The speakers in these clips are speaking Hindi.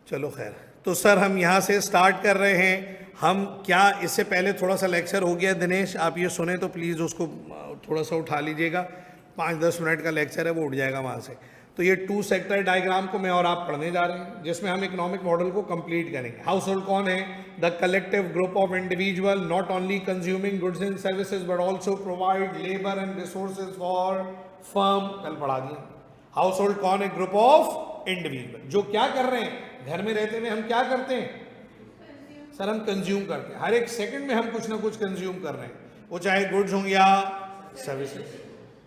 चलो खैर, तो सर हम यहाँ से स्टार्ट कर रहे हैं। हम क्या, इससे पहले थोड़ा सा लेक्चर हो गया दिनेश, आप ये सुने तो प्लीज़ उसको थोड़ा सा उठा लीजिएगा। 5-10 मिनट का लेक्चर है, वो उठ जाएगा वहाँ से। तो ये 2 सेक्टर डायग्राम को मैं और आप पढ़ने जा रहे हैं, जिसमें हम इकोनॉमिक मॉडल को कंप्लीट करेंगे। हाउस होल्ड कौन है? The collective group of individual not only consuming goods and services but also provide labour and resources for firm. कल पढ़ा दिया। हाउस होल्ड कौन है? ग्रुप ऑफ इंडिविजुअल जो क्या कर रहे हैं, घर में रहते हुए हम क्या करते हैं सर? हम कंज्यूम करते हैं। हर एक सेकंड में हम कुछ ना कुछ कंज्यूम कर रहे हैं, वो चाहे गुड्स हों या सर्विसेज,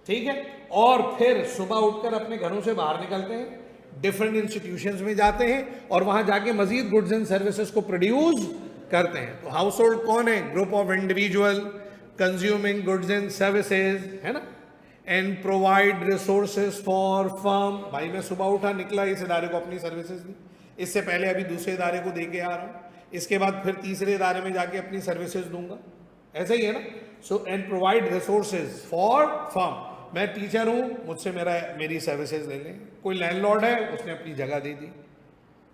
ठीक है। और फिर सुबह उठकर अपने घरों से बाहर निकलते हैं, डिफरेंट इंस्टीट्यूशंस में जाते हैं और वहां जाके मजीद गुड्स एंड सर्विसेज को प्रोड्यूस करते हैं। तो हाउस होल्ड कौन है? Group of individual consuming goods and services, है ना, and provide resources for firm. भाई मैं सुबह उठा, निकला, इस इदारे को अपनी सर्विसेज दी, इससे पहले अभी दूसरे इदारे को दे के आ रहा हूँ, इसके बाद फिर तीसरे इदारे में जाके अपनी सर्विसेज दूंगा, ऐसा ही है ना। So and provide resources for firm. मैं टीचर हूँ, मुझसे मेरी सर्विसेज ले लें। कोई लैंडलॉर्ड है, उसने अपनी जगह दे दी,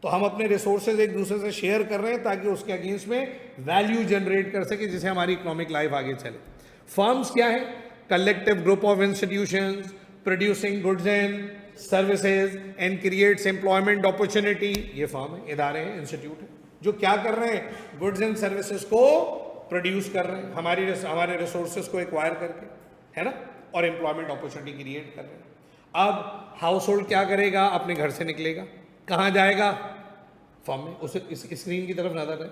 तो हम अपने रिसोर्सेज एक दूसरे से शेयर कर रहे हैं ताकि उसके अगेंस्ट में वैल्यू जनरेट कर सके, जिससे हमारी इकोनॉमिक लाइफ आगे चले। फर्म्स क्या है? Collective group of institutions producing goods and services and creates employment opportunity. ये फर्म है, इदारे हैं, इंस्टीट्यूट है, जो क्या कर रहे हैं? गुड्स एंड सर्विसेज को प्रोड्यूस कर रहे हैं, हमारे रिसोर्सेज को एक्वायर करके, है ना, और एम्प्लॉयमेंट अपॉर्चुनिटी क्रिएट कर रहे हैं। अब हाउस होल्ड क्या करेगा? अपने घर से निकलेगा, कहाँ जाएगा? फर्म में। उसे इस स्क्रीन की तरफ नजर है,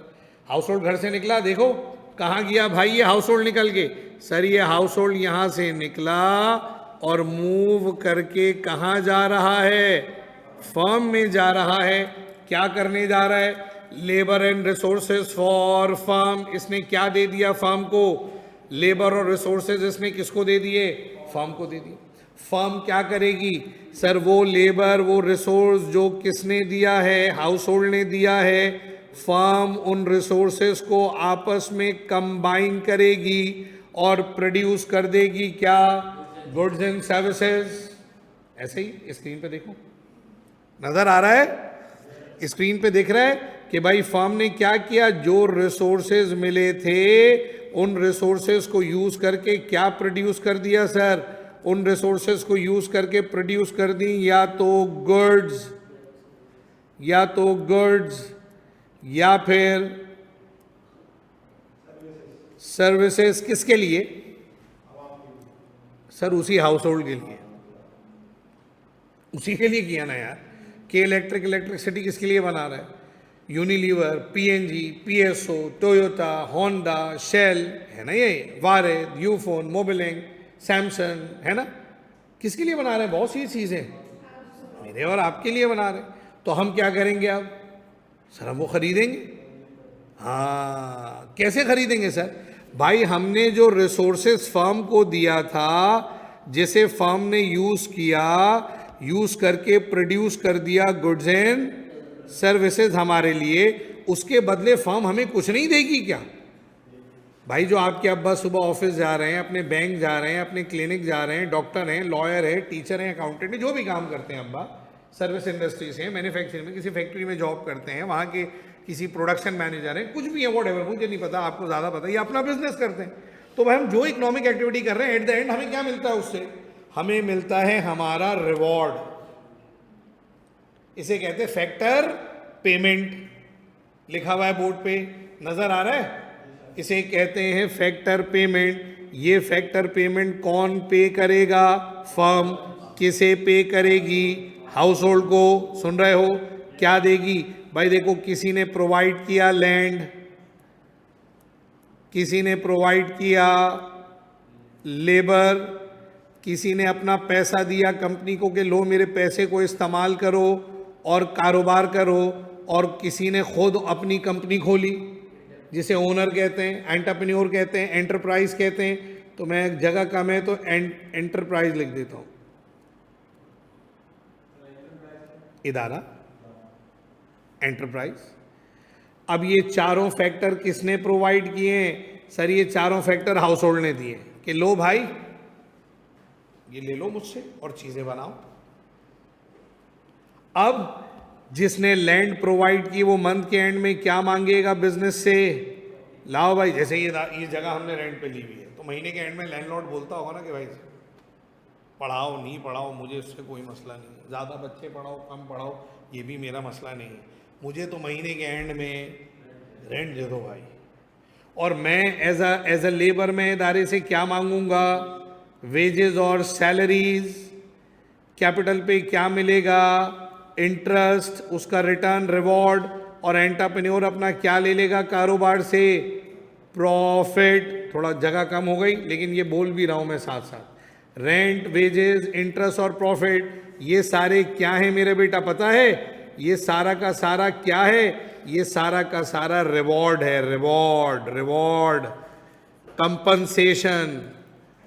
हाउस होल्ड घर से निकला, देखो कहाँ गया भाई ये हाउस होल्ड निकल के? सर ये हाउस होल्ड यहाँ से निकला और मूव करके कहाँ जा रहा है? फर्म में जा रहा है। क्या करने जा रहा है? Labour and resources for firm. इसने क्या दे दिया फर्म को? लेबर और रिसोर्सेज इसने किसको दे दिए? फर्म को दे दिए। फर्म क्या करेगी? सर वो लेबर, वो रिसोर्स जो किसने दिया है? हाउस होल्ड ने दिया है। फर्म उन रिसोर्सेज को आपस में कंबाइन करेगी और प्रोड्यूस कर देगी क्या? Goods and services. ऐसे ही स्क्रीन पे देखो, नजर आ रहा है? स्क्रीन पे दिख रहा है कि भाई फर्म ने क्या किया? जो रिसोर्सेज मिले थे उन रिसोर्सेज को यूज करके क्या प्रोड्यूस कर दिया सर? उन रिसोर्सेज को यूज करके प्रोड्यूस कर दी या तो गुड्स या फिर सर्विसेज। किसके लिए सर? उसी हाउस होल्ड के लिए, उसी के लिए किया ना यार। के इलेक्ट्रिसिटी किसके लिए बना रहा है? Unilever, P&G, PSO, Toyota, Honda, Shell, है ना, ये वारेद, यूफोन, मोबिलिंग, सैमसंग, है ना। किसके लिए बना रहे हैं? बहुत सी चीजें मेरे और आपके लिए बना रहे हैं। तो हम क्या करेंगे अब सर? हम वो खरीदेंगे। हाँ, कैसे खरीदेंगे सर? भाई हमने जो रिसोर्सेज फर्म को दिया था, जिसे फर्म ने यूज किया, यूज करके प्रोड्यूस कर दिया गुड्स एंड सर्विसेज हमारे लिए, उसके बदले फर्म हमें कुछ नहीं देगी क्या? भाई जो आपके अब्बा सुबह ऑफिस जा रहे हैं, अपने बैंक जा रहे हैं, अपने क्लिनिक जा रहे हैं, डॉक्टर हैं, लॉयर है, टीचर हैं, अकाउंटेंट हैं, जो भी काम करते हैं अब्बा, सर्विस इंडस्ट्री से, मैन्युफैक्चरिंग में किसी फैक्ट्री में जॉब करते हैं, वहाँ के किसी प्रोडक्शन मैनेजर हैं, कुछ भी है, व्हाटएवर, मुझे नहीं पता, आपको ज़्यादा पता, ये अपना बिजनेस करते हैं। तो भाई हम जो इकोनॉमिक एक्टिविटी कर रहे हैं, एट द एंड हमें क्या मिलता है उससे? हमें मिलता है हमारा रिवॉर्ड। इसे कहते हैं फैक्टर पेमेंट। लिखा हुआ है बोर्ड पे, नजर आ रहा है? इसे कहते हैं फैक्टर पेमेंट। ये फैक्टर पेमेंट कौन पे करेगा? फर्म। किसे पे करेगी? हाउस होल्ड को। सुन रहे हो? क्या देगी? भाई देखो, किसी ने प्रोवाइड किया लैंड, किसी ने प्रोवाइड किया लेबर, किसी ने अपना पैसा दिया कंपनी को कि लो मेरे पैसे को इस्तेमाल करो और कारोबार करो, और किसी ने खुद अपनी कंपनी खोली, जिसे ओनर कहते हैं, एंटरप्रेन्योर कहते हैं, एंटरप्राइज कहते हैं। तो मैं जगह कम है तो एंटरप्राइज लिख देता हूं, इदारा, एंटरप्राइज। अब ये चारों फैक्टर किसने प्रोवाइड किए हैं? सर ये चारों फैक्टर हाउस होल्ड ने दिए कि लो भाई ये ले लो मुझसे और चीजें बनाओ। अब जिसने लैंड प्रोवाइड की वो मंथ के एंड में क्या मांगेगा बिजनेस से? लाओ भाई, जैसे ये जगह हमने रेंट पे ली हुई है, तो महीने के एंड में लैंडलॉर्ड बोलता होगा ना कि भाई पढ़ाओ नहीं पढ़ाओ मुझे उससे कोई मसला नहीं है, ज़्यादा बच्चे पढ़ाओ कम पढ़ाओ ये भी मेरा मसला नहीं है, मुझे तो महीने के एंड में रेंट दे दो भाई। और मैं एज अ लेबर में इदारे से क्या मांगूंगा? वेजेस और सैलरीज। कैपिटल पे क्या मिलेगा? इंटरेस्ट, उसका रिटर्न, रिवॉर्ड। और एंटरप्रेन्योर अपना क्या ले लेगा कारोबार से? प्रॉफिट। थोड़ा जगह कम हो गई लेकिन ये बोल भी रहा हूं मैं साथ साथ। रेंट, वेजेस, इंटरेस्ट और प्रॉफिट, ये सारे क्या है मेरे बेटा पता है? ये सारा का सारा क्या है? ये सारा का सारा रिवॉर्ड है। रिवॉर्ड, कंपनसेशन,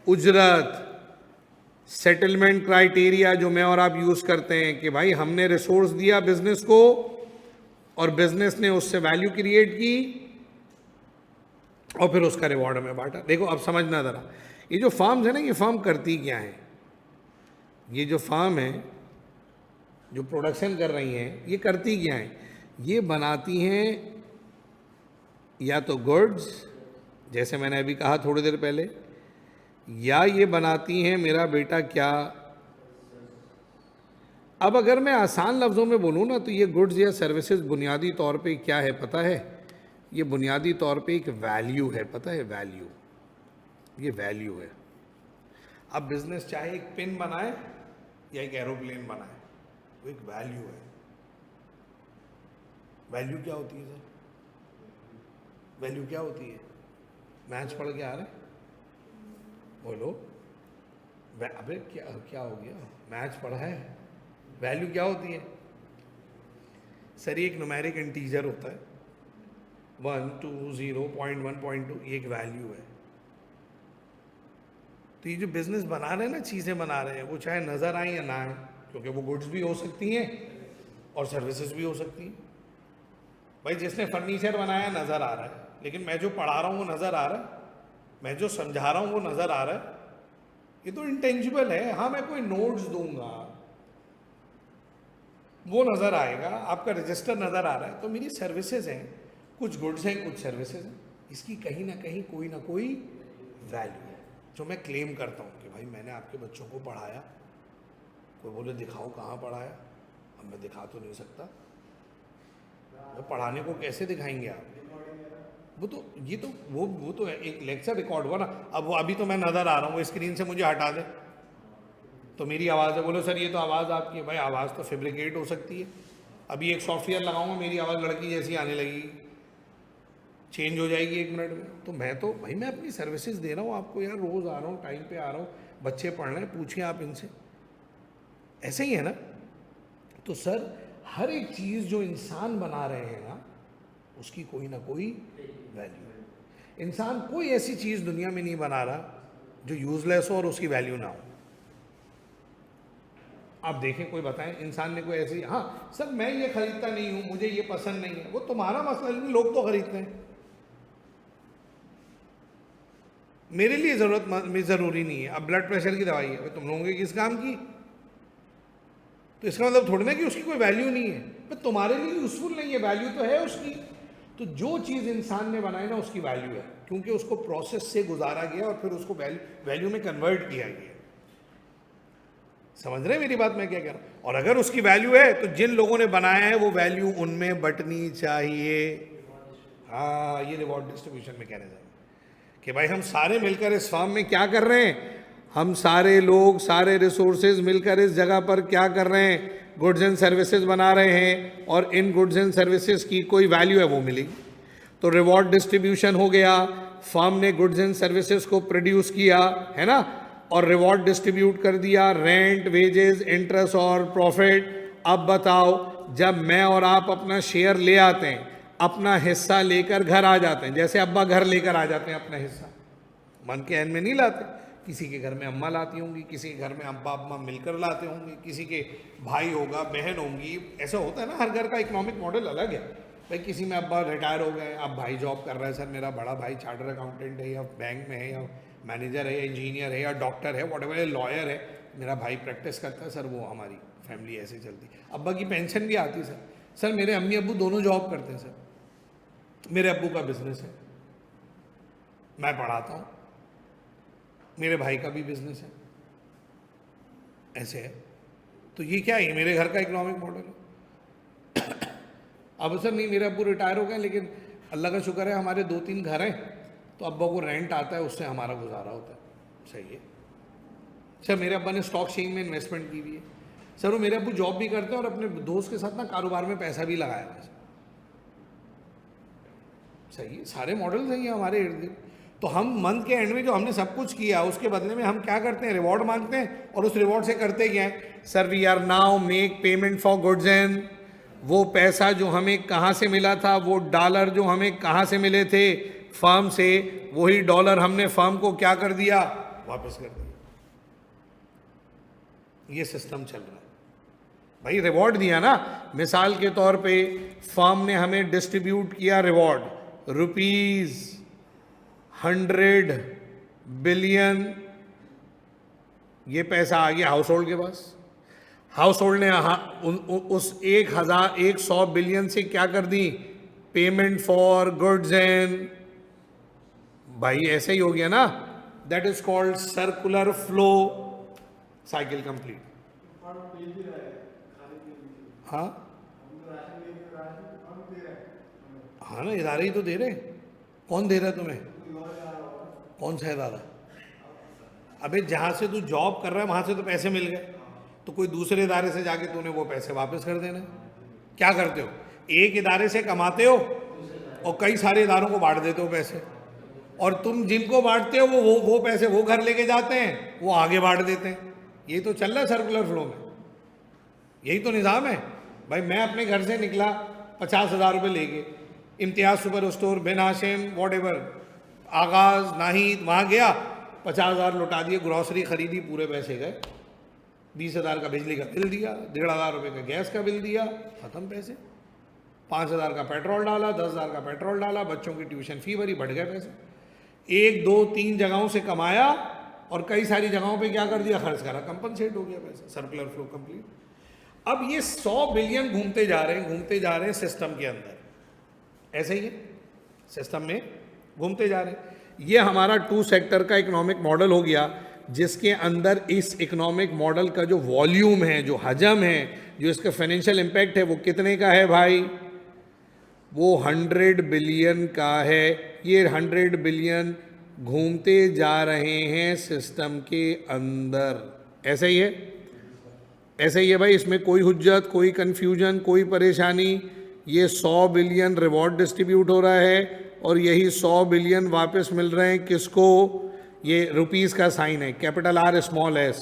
उजरत, सेटलमेंट क्राइटेरिया जो मैं और आप यूज करते हैं कि भाई हमने रिसोर्स दिया बिजनेस को और बिजनेस ने उससे वैल्यू क्रिएट की और फिर उसका रिवॉर्ड हमें बांटा। देखो अब समझना जरा, ये जो फार्म्स है ना, ये फार्म करती क्या है? ये जो फार्म है जो प्रोडक्शन कर रही हैं, ये करती क्या है? ये बनाती हैं या तो गुड्स, जैसे मैंने अभी कहा थोड़ी देर पहले, या ये बनाती हैं मेरा बेटा क्या, अब अगर मैं आसान लफ्ज़ों में बोलूँ ना तो ये गुड्स या सर्विसेज बुनियादी तौर पे क्या है पता है? ये बुनियादी तौर पे एक वैल्यू है, पता है? वैल्यू, ये वैल्यू है। अब बिजनेस चाहे एक पिन बनाए या एक एरोप्लेन बनाए, वो एक वैल्यू है। वैल्यू क्या होती है सर? वैल्यू क्या होती है? मैच पढ़ के आ रहे हैं? बोलो। अबे क्या क्या हो गया? मैच पढ़ा है? वैल्यू क्या होती है सर? ये एक न्यूमेरिक इंटीजर होता है, 1, 2, 0, 0.1, 0.2, ये एक वैल्यू है। तो ये जो बिजनेस बना रहे हैं ना, चीज़ें बना रहे हैं, वो चाहे नज़र आए या ना आए, क्योंकि वो गुड्स भी हो सकती हैं और सर्विसेज भी हो सकती हैं। भाई जिसने फर्नीचर बनाया नज़र आ रहा है, लेकिन मैं जो पढ़ा रहा हूँ वो नज़र आ रहा है, मैं जो समझा रहा हूँ वो नज़र आ रहा है, ये तो इंटेंजिबल है। हाँ मैं कोई नोट्स दूंगा वो नज़र आएगा, आपका रजिस्टर नज़र आ रहा है, तो मेरी सर्विसेज हैं, कुछ गुड्स हैं कुछ सर्विसेज हैं, इसकी कहीं ना कहीं कोई ना कोई वैल्यू है जो मैं क्लेम करता हूँ कि भाई मैंने आपके बच्चों को पढ़ाया। कोई बोले दिखाओ कहाँ पढ़ाया, अब मैं दिखा तो नहीं सकता, मैं पढ़ाने को कैसे दिखाएंगे आप? वो तो ये तो वो तो एक लेक्चर रिकॉर्ड हुआ ना। अब वो अभी तो मैं नज़र आ रहा हूँ, वो स्क्रीन से मुझे हटा दे तो मेरी आवाज़ है, बोलो सर ये तो आवाज़ आपकी है। भाई आवाज़ तो फैब्रिकेट हो सकती है। अभी एक सॉफ्टवेयर लगाऊंगा, मेरी आवाज़ लड़की जैसी आने लगेगी, चेंज हो जाएगी 1 मिनट में। तो भाई मैं अपनी सर्विसेज दे रहा हूँ आपको यार, रोज़ आ रहा हूँ, टाइम पे आ रहा हूँ, बच्चे पढ़ रहे हैं, पूछिए आप इनसे, ऐसे ही है ना। तो सर हर एक चीज़ जो इंसान बना रहे हैं ना, उसकी कोई ना कोई वैल्यू है। इंसान कोई ऐसी चीज़ दुनिया में नहीं बना रहा जो यूजलेस हो और उसकी वैल्यू ना हो। आप देखें, कोई बताएं इंसान ने कोई ऐसी, हाँ सर मैं ये खरीदता नहीं हूं, मुझे ये पसंद नहीं है, वो तुम्हारा मसला, लेकिन लोग तो खरीदते हैं। मेरे लिए ज़रूरी नहीं है। अब ब्लड प्रेशर की दवाई है, तुम लोगों के किस काम की? तो इसका मतलब थोड़ी ना कि उसकी कोई वैल्यू नहीं है, पर तुम्हारे लिए यूजफुल नहीं है, वैल्यू तो है उसकी। तो जो चीज़ इंसान ने बनाई ना उसकी वैल्यू है, क्योंकि उसको प्रोसेस से गुजारा गया और फिर उसको वैल्यू में कन्वर्ट किया गया। समझ रहे मेरी बात मैं क्या कह रहा हूँ? और अगर उसकी वैल्यू है तो जिन लोगों ने बनाया है वो वैल्यू उनमें बंटनी चाहिए। हाँ, ये रिवॉर्ड डिस्ट्रीब्यूशन में कहने जाएंगे कि भाई हम सारे मिलकर इस फार्म में क्या कर रहे हैं, हम सारे लोग, सारे रिसोर्सेज मिलकर इस जगह पर क्या कर रहे हैं, गुड्स एंड सर्विसेज बना रहे हैं, और इन गुड्स एंड सर्विसेज की कोई वैल्यू है वो मिलेगी। तो रिवॉर्ड डिस्ट्रीब्यूशन हो गया, फर्म ने गुड्स एंड सर्विसेज को प्रोड्यूस किया है ना, और रिवॉर्ड डिस्ट्रीब्यूट कर दिया, रेंट, वेजेस, इंटरेस्ट और प्रॉफिट। अब बताओ, जब मैं और आप अपना शेयर ले आते हैं, अपना हिस्सा लेकर घर आ जाते हैं, जैसे अब्बा घर लेकर आ जाते हैं अपना हिस्सा, मन के एन में नहीं लाते, किसी के घर में अम्मा लाती होंगी, किसी के घर में अब्बा अम्मा मिलकर लाते होंगे, किसी के भाई होगा, बहन होंगी, ऐसा होता है ना, हर घर का इकोनॉमिक मॉडल अलग है। भाई किसी में अब्बा रिटायर हो गए, अब भाई जॉब कर रहा है, सर मेरा बड़ा भाई चार्टर्ड अकाउंटेंट है या बैंक में है या मैनेजर है या इंजीनियर है या डॉक्टर है, व्हाटएवर है, लॉयर है, मेरा भाई प्रैक्टिस करता है, सर वो हमारी फैमिली ऐसे चलती। अब्बा की पेंशन भी आती है सर, सर मेरे अम्मी अब्बू दोनों जॉब करते हैं सर, मेरे अब्बू का बिजनेस है, मैं पढ़ाता हूँ, मेरे भाई का भी बिजनेस है, ऐसे है। तो ये क्या है, मेरे घर का इकोनॉमिक मॉडल है। अब सर नहीं, मेरे अब्बू रिटायर हो गए, लेकिन अल्लाह का शुक्र है हमारे 2-3 घर हैं, तो अब्बा को रेंट आता है, उससे हमारा गुजारा होता है, सही है। सर मेरे अब्बा ने स्टॉक एक्सचेंज में इन्वेस्टमेंट की हुई है। सर वो मेरे अब्बू जॉब भी करते हैं और अपने दोस्त के साथ ना कारोबार में पैसा भी लगाया है, सही है। सारे मॉडल सही है हमारे इर्द गिर्द। तो हम मंथ के एंड में जो हमने सब कुछ किया उसके बदले में हम क्या करते हैं, रिवॉर्ड मांगते हैं, और उस रिवॉर्ड से करते क्या है, sir we are now make payment for goods and, वो पैसा जो हमें कहाँ से मिला था, वो डॉलर जो हमें कहाँ से मिले थे, फर्म से, वही डॉलर हमने फर्म को क्या कर दिया, वापस कर दिया। ये सिस्टम चल रहा है भाई। रिवॉर्ड दिया ना, मिसाल के तौर पे फर्म ने हमें डिस्ट्रीब्यूट किया रिवॉर्ड ₹100 बिलियन, ये पैसा आ गया हाउस होल्ड के पास। हाउस होल्ड ने उस 100 बिलियन से क्या कर दी, पेमेंट फॉर गुड्स एंड, भाई ऐसे ही हो गया ना, that is called circular flow, cycle complete. हाँ हाँ ना, इदारे ही तो दे रहे। कौन दे रहा है तुम्हें, कौन सा इदारा? अबे जहां से तू जॉब कर रहा है वहां से तो पैसे मिल गए, तो कोई दूसरे इदारे से जाके तूने वो पैसे वापस कर देना। क्या करते हो, एक इदारे से कमाते हो और कई सारे इदारों को बांट देते हो पैसे, और तुम जिनको बांटते हो वो पैसे वो घर लेके जाते हैं, वो आगे बांट देते हैं। यही तो चल रहा है सर्कुलर फ्लो में, यही तो निज़ाम है भाई। मैं अपने घर से निकला 50,000 रुपये लेके, Imtiaz super store, Bin Hashim, whatever, Aghaz, Naheed, वहाँ गया, 50,000 लौटा दिए, ग्रॉसरी खरीदी, पूरे पैसे गए। 20,000 का बिजली का बिल दिया, 1,500 रुपये का गैस का बिल दिया, ख़त्म पैसे। 5,000 का पेट्रोल डाला, 10,000 का पेट्रोल डाला, बच्चों की ट्यूशन फी भरी, बढ़ गए पैसे। 1, 2, 3 जगहों से कमाया और कई सारी जगहों पे क्या कर दिया, खर्च करा, कंपनसेट हो गया पैसा, सर्कुलर फ्लो कंप्लीट। अब ये 100 बिलियन घूमते जा रहे हैं सिस्टम के अंदर, ऐसे ही है, सिस्टम में घूमते जा रहे हैं। ये हमारा 2 सेक्टर का इकोनॉमिक मॉडल हो गया, जिसके अंदर इस इकोनॉमिक मॉडल का जो वॉल्यूम है, जो हजम है, जो इसका फाइनेंशियल इम्पैक्ट है, वो कितने का है भाई, वो 100 बिलियन का है। ये 100 बिलियन घूमते जा रहे हैं सिस्टम के अंदर, ऐसे ही है, ऐसे ही है भाई। इसमें कोई हुज्जत, कोई कन्फ्यूजन, कोई परेशानी। ये 100 बिलियन रिवॉर्ड डिस्ट्रीब्यूट हो रहा है और यही 100 बिलियन वापस मिल रहे हैं किसको, ये रुपीज़ का साइन है, capital R small s,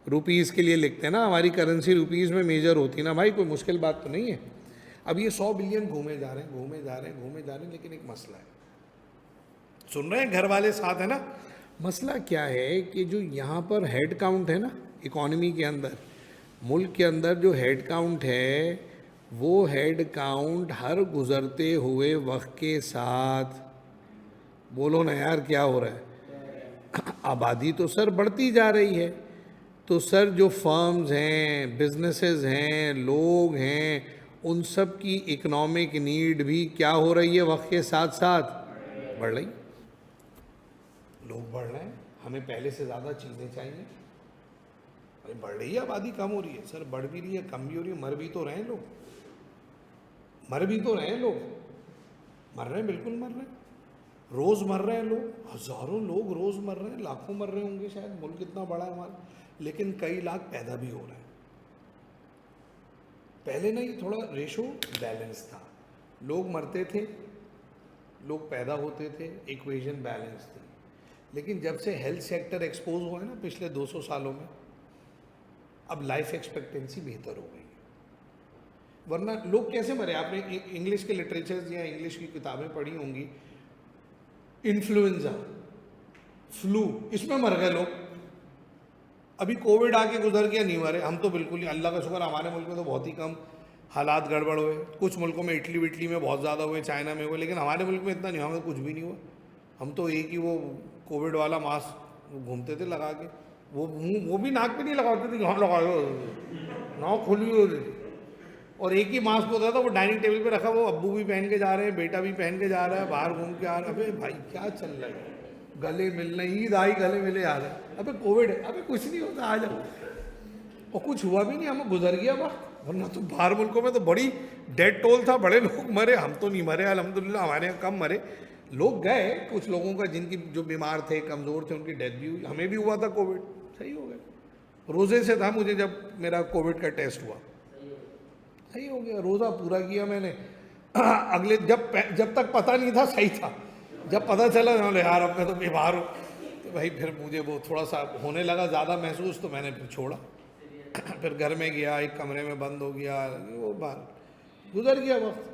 rupees के लिए लिखते हैं ना, हमारी करेंसी रुपीज़ में मेजर होती है ना भाई, कोई मुश्किल बात तो नहीं है। अब ये 100 बिलियन घूमे जा रहे हैं, लेकिन एक मसला है, सुन रहे हैं, घर वाले साथ है ना। मसला क्या है कि जो यहाँ पर हेड काउंट है ना इकॉनमी के अंदर, मुल्क के अंदर जो हेड काउंट है, वो हेड काउंट हर गुज़रते हुए वक्त के साथ, बोलो ना यार क्या हो रहा है, आबादी तो सर बढ़ती जा रही है, तो सर जो फर्म्स हैं, बिजनेसेस हैं, लोग हैं, उन सब की इकोनॉमिक नीड भी क्या हो रही है, वक्त के साथ साथ बढ़ रही। लोग बढ़ रहे हैं, हमें पहले से ज़्यादा चीज़ें चाहिए, अरे बढ़ रही है आबादी, कम हो रही है सर, बढ़ भी रही है, कम भी हो रही है, मर भी तो रहे हैं लोग, मर रहे हैं, बिल्कुल मर रहे हैं, रोज़ मर रहे हैं लोग, हज़ारों लोग रोज़ मर रहे हैं, लाखों मर रहे होंगे शायद, मुल्क इतना बड़ा है हमारा, लेकिन कई लाख पैदा भी हो रहे हैं। पहले ना ये थोड़ा रेशो बैलेंस था, लोग मरते थे, लोग पैदा होते थे, इक्वेशन बैलेंस थी। लेकिन जब से हेल्थ सेक्टर एक्सपोज हुआ है ना पिछले 200 सालों में, अब लाइफ एक्सपेक्टेंसी बेहतर हो गई है। वरना लोग कैसे मरे, आपने इंग्लिश के लिटरेचर या इंग्लिश की किताबें पढ़ी होंगी, इन्फ्लुएंजा, फ्लू, इसमें मर गए लोग। अभी कोविड आके गुजर गया, नहीं मरे, हम तो बिल्कुल ही, अल्लाह का शुक्र हमारे मुल्क में तो बहुत ही कम हालात गड़बड़ हुए, कुछ मुल्कों में इटली में बहुत ज़्यादा हुए, चाइना में हुए, लेकिन हमारे मुल्क में इतना नहीं, हमें कुछ भी नहीं हुआ। हम तो एक ही वो कोविड वाला मास्क घूमते थे लगा के, वो भी नाक पे नहीं लगाते थे, यहाँ लगाए, नाक खुली होती थी, और एक ही मास्क होता था, वो डाइनिंग टेबल पे रखा, वो अब्बू भी पहन के जा रहे हैं, बेटा भी पहन के जा रहा है, बाहर घूम के आ रहा है। अबे भाई क्या चल रहा है, गले मिलने, ईद आई गले मिले आ रहे हैं। अबे कोविड है, अबे कुछ नहीं होता, आ जाओ। और कुछ हुआ भी नहीं, हमें गुजर गया वक्त। वरना तो बाहर मुल्कों में तो बड़ी डेड टोल था, बड़े लोग मरे, हम तो नहीं मरे अल्हम्दुलिल्लाह, हमारे यहाँ कम मरे। लोग गए, कुछ लोगों का जिनकी जो बीमार थे, कमज़ोर थे, उनकी डेथ भी हुई। हमें भी हुआ था कोविड, सही हो गया। रोज़े से था मुझे जब मेरा कोविड का टेस्ट हुआ, सही हो गया, रोज़ा पूरा किया मैंने। अगले जब तक पता नहीं था सही था, जब पता चला यार अब मैं तो बीमार हूँ, तो भाई फिर मुझे वो थोड़ा सा होने लगा ज़्यादा महसूस, तो मैंने फिर छोड़ा। फिर घर में गया, एक कमरे में बंद हो गया, वो बात गुजर गया वक्त।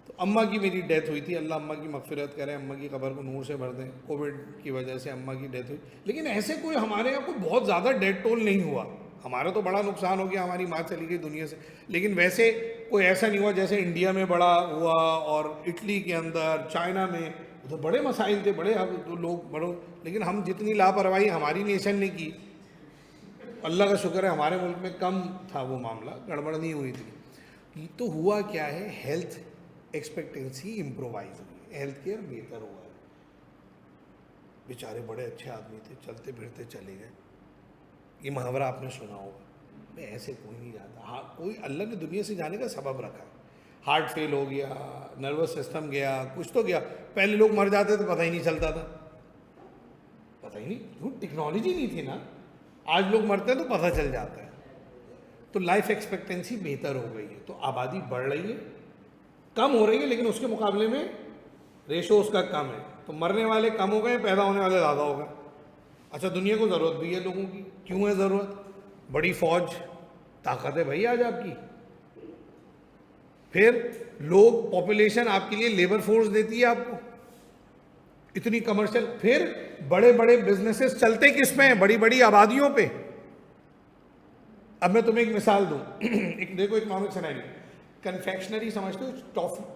तो अम्मा की मेरी डेथ हुई थी, अल्लाह अम्मा की मगफिरत करे, अम्मा की कब्र को नूर से भर दें। कोविड की वजह से अम्मा की डेथ हुई, लेकिन ऐसे कोई हमारे यहाँ कोई बहुत ज़्यादा डेथ टोल नहीं हुआ। हमारा तो बड़ा नुकसान हो गया, हमारी माँ चली गई दुनिया से, लेकिन वैसे कोई ऐसा नहीं हुआ जैसे इंडिया में बड़ा हुआ और इटली के अंदर, चाइना में, तो बड़े मसाइल थे, बड़े तो लोग बड़ो। लेकिन हम जितनी लापरवाही हमारी नेशन ने की, अल्लाह का शुक्र है हमारे मुल्क में कम था वो मामला, गड़बड़ नहीं हुई थी। तो हुआ क्या है, हेल्थ एक्सपेक्टेंसी इम्प्रोवाइज हुई, हेल्थ केयर बेहतर हुआ है। बेचारे बड़े अच्छे आदमी थे, चलते फिरते चले गए। ये मुहावरा आपने सुना होगा, मैं ऐसे कोई नहीं जाता। हाँ, कोई अल्लाह ने दुनिया से जाने का सबब रखा। हार्ट फेल हो गया, नर्वस सिस्टम गया, कुछ तो गया। पहले लोग मर जाते थे, पता ही नहीं चलता था, पता ही नहीं, क्यों टेक्नोलॉजी नहीं थी ना। आज लोग मरते हैं तो पता चल जाता है। तो लाइफ एक्सपेक्टेंसी बेहतर हो गई है, तो आबादी बढ़ रही है, कम हो रही है, लेकिन उसके मुकाबले में रेशो उसका कम है। तो मरने वाले कम हो गए, पैदा होने वाले ज़्यादा हो गए। अच्छा, दुनिया को ज़रूरत भी है लोगों की, क्यों है ज़रूरत? बड़ी फौज, ताकत है भाई आज आपकी। फिर लोग, पॉपुलेशन आपके लिए लेबर फोर्स देती है आपको, इतनी कमर्शियल। फिर बड़े बड़े बिजनेसेस चलते किस पे हैं? बड़ी बड़ी आबादियों पे। अब मैं तुम्हें एक मिसाल दूं। एक देखो, इकोनॉमिक सिनेरियो, कन्फेक्शनरी समझते हो,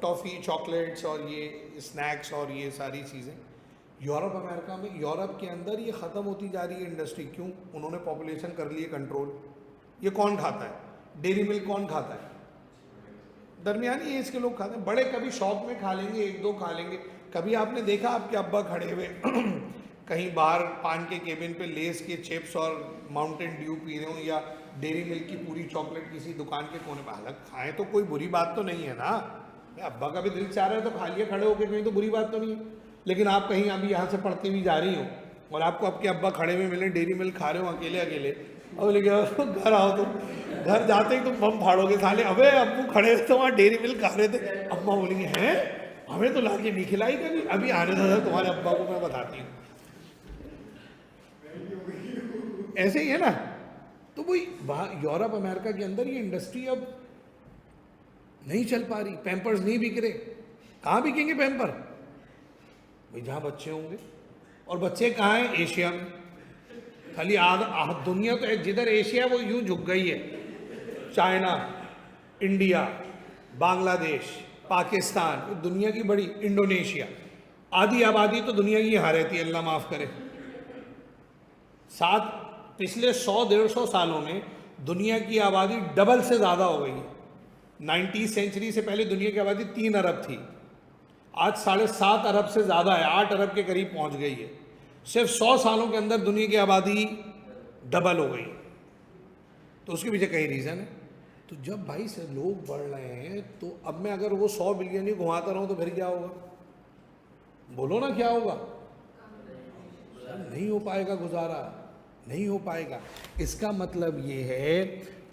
टॉफ़ी, चॉकलेट्स और ये स्नैक्स और ये सारी चीज़ें। यूरोप अमेरिका में, यूरोप के अंदर ये ख़त्म होती जा रही है इंडस्ट्री। क्यों? उन्होंने पॉपुलेशन कर ली है कंट्रोल। ये कौन खाता है? डेयरी मिल्क कौन खाता है? दरमियानी एज के लोग खाते हैं। बड़े कभी शॉप में खा लेंगे, एक दो खा लेंगे। कभी आपने देखा आपके अब्बा खड़े हुए कहीं बाहर पान के केबिन पे लेस के चिप्स और माउंटेन ड्यू पी रहे हो, या डेयरी मिल्क की पूरी चॉकलेट किसी दुकान के कोने पर? हालांकि खाएं तो कोई बुरी बात तो नहीं है ना, अब्बा का भी दिल चाह रहा है तो खा लिया खड़े होकर, कहीं तो बुरी बात तो नहीं है। लेकिन आप कहीं अभी यहाँ से पढ़ते हुए जा रही हो और आपको आपके अब्बा खड़े हुए मिले, डेयरी मिल्क खा रहे हो अकेले अकेले, और लेकिन घर आओ तो घर जाते ही तुम बम फाड़ोगे साले, अबे अब्बू खड़े थे तो वहाँ डेयरी मिल्क खा रहे थे। अम्मा बोलेंगे हैं हमें तो लाके नहीं खिलाई कभी, अभी आने दो तुम्हारे अब्बा को मैं बताती हूँ। ऐसे ही है ना। तो वही यूरोप अमेरिका के अंदर ये इंडस्ट्री अब नहीं चल पा रही, पैम्पर्स नहीं बिक रहे। कहाँ बिकेंगे पैम्पर? भाई जहाँ बच्चे होंगे, और बच्चे कहाँ हैं? एशिया में। खाली दुनिया तो जिधर एशिया वो यूं झुक गई है। चाइना, इंडिया, बांग्लादेश, पाकिस्तान, दुनिया की बड़ी, इंडोनेशिया, आधी आबादी तो दुनिया की यहाँ रहती है, अल्लाह माफ करे। पिछले 100-150 सालों में दुनिया की आबादी डबल से ज़्यादा हो गई है। 19वीं सेंचुरी से पहले दुनिया की आबादी 3 अरब थी, आज 7.5 अरब से ज़्यादा है, 8 अरब के करीब पहुंच गई है। सिर्फ 100 सालों के अंदर दुनिया की आबादी डबल हो गई। तो उसके पीछे कई रीज़न है। तो जब भाई से लोग बढ़ रहे हैं, तो अब मैं अगर वो 100 बिलियन ही घुमाता रहूँ तो फिर क्या होगा? बोलो ना क्या होगा? नहीं हो पाएगा गुजारा, नहीं हो पाएगा। इसका मतलब ये है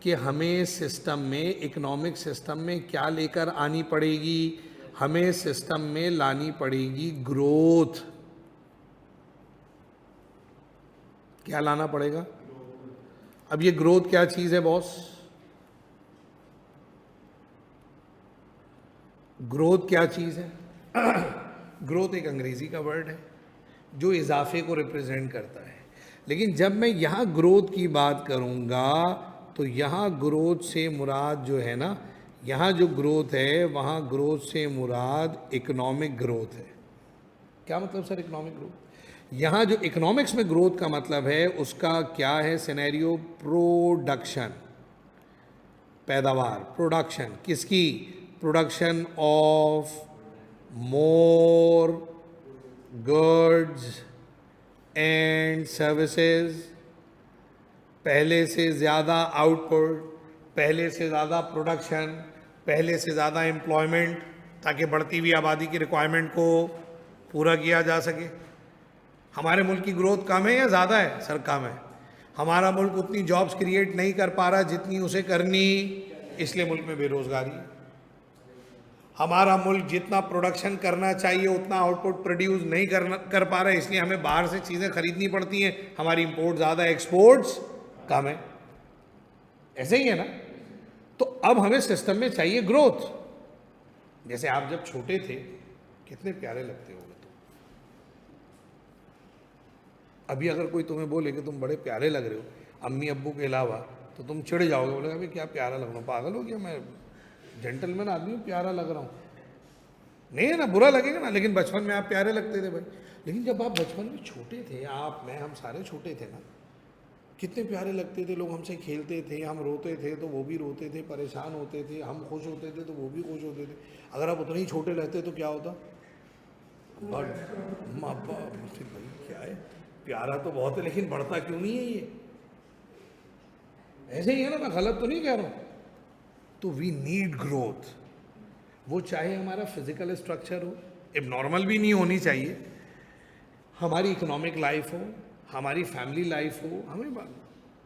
कि हमें सिस्टम में, इकोनॉमिक सिस्टम में क्या लेकर आनी पड़ेगी? हमें सिस्टम में लानी पड़ेगी ग्रोथ। क्या लाना पड़ेगा? अब ये ग्रोथ क्या चीज़ है बॉस? ग्रोथ क्या चीज़ है? ग्रोथ एक अंग्रेजी का वर्ड है जो इजाफे को रिप्रेजेंट करता है। लेकिन जब मैं यहाँ ग्रोथ की बात करूँगा तो यहाँ ग्रोथ से मुराद जो है ना, यहाँ जो ग्रोथ है वहाँ ग्रोथ से मुराद इकोनॉमिक ग्रोथ है। क्या मतलब सर इकोनॉमिक ग्रोथ? यहाँ जो इकोनॉमिक्स में ग्रोथ का मतलब है उसका क्या है सिनेरियो? प्रोडक्शन। पैदावार, प्रोडक्शन, किसकी? Production of more goods and services, पहले से ज़्यादा आउटपुट, पहले से ज़्यादा प्रोडक्शन, पहले से ज़्यादा एम्प्लॉयमेंट, ताकि बढ़ती हुई आबादी की रिक्वायरमेंट को पूरा किया जा सके। हमारे मुल्क की ग्रोथ कम है या ज़्यादा है? सर कम है। हमारा मुल्क उतनी जॉब्स क्रिएट नहीं कर पा रहा जितनी उसे करनी, इसलिए मुल्क में बेरोज़गारी है। हमारा मुल्क जितना प्रोडक्शन करना चाहिए उतना आउटपुट प्रोड्यूस नहीं कर पा रहा है, इसलिए हमें बाहर से चीज़ें खरीदनी पड़ती हैं। हमारी इंपोर्ट ज़्यादा, एक्सपोर्ट्स कम है। ऐसे ही है ना? तो अब हमें सिस्टम में चाहिए ग्रोथ। जैसे आप जब छोटे थे कितने प्यारे लगते होगे तुम। अभी अगर कोई तुम्हें बोले कि तुम बड़े प्यारे लग रहे हो अम्मी अब्बू के अलावा, तो तुम चिढ़ जाओगे, बोलेगा अभी क्या प्यारा लग रहा हूँ, पागल हो गया, मैं जेंटलमैन आदमी हूँ, प्यारा लग रहा हूँ। नहीं है ना, बुरा लगेगा ना। लेकिन बचपन में आप प्यारे लगते थे भाई। लेकिन जब आप बचपन में छोटे थे, आप, मैं, हम सारे छोटे थे ना, कितने प्यारे लगते थे। लोग हमसे खेलते थे, हम रोते थे तो वो भी रोते थे, परेशान होते थे, हम खुश होते थे तो वो भी खुश होते थे। अगर आप उतने ही छोटे रहते तो क्या होता? भाई क्या है, प्यारा तो बहुत है लेकिन बढ़ता क्यों नहीं है ये? ऐसे ही है ना, मैं गलत तो नहीं कह रहा हूँ। तो वी नीड ग्रोथ। वो चाहे हमारा फिजिकल स्ट्रक्चर हो, एबनॉर्मल भी नहीं होनी चाहिए, हमारी इकोनॉमिक लाइफ हो, हमारी फैमिली लाइफ हो। हमें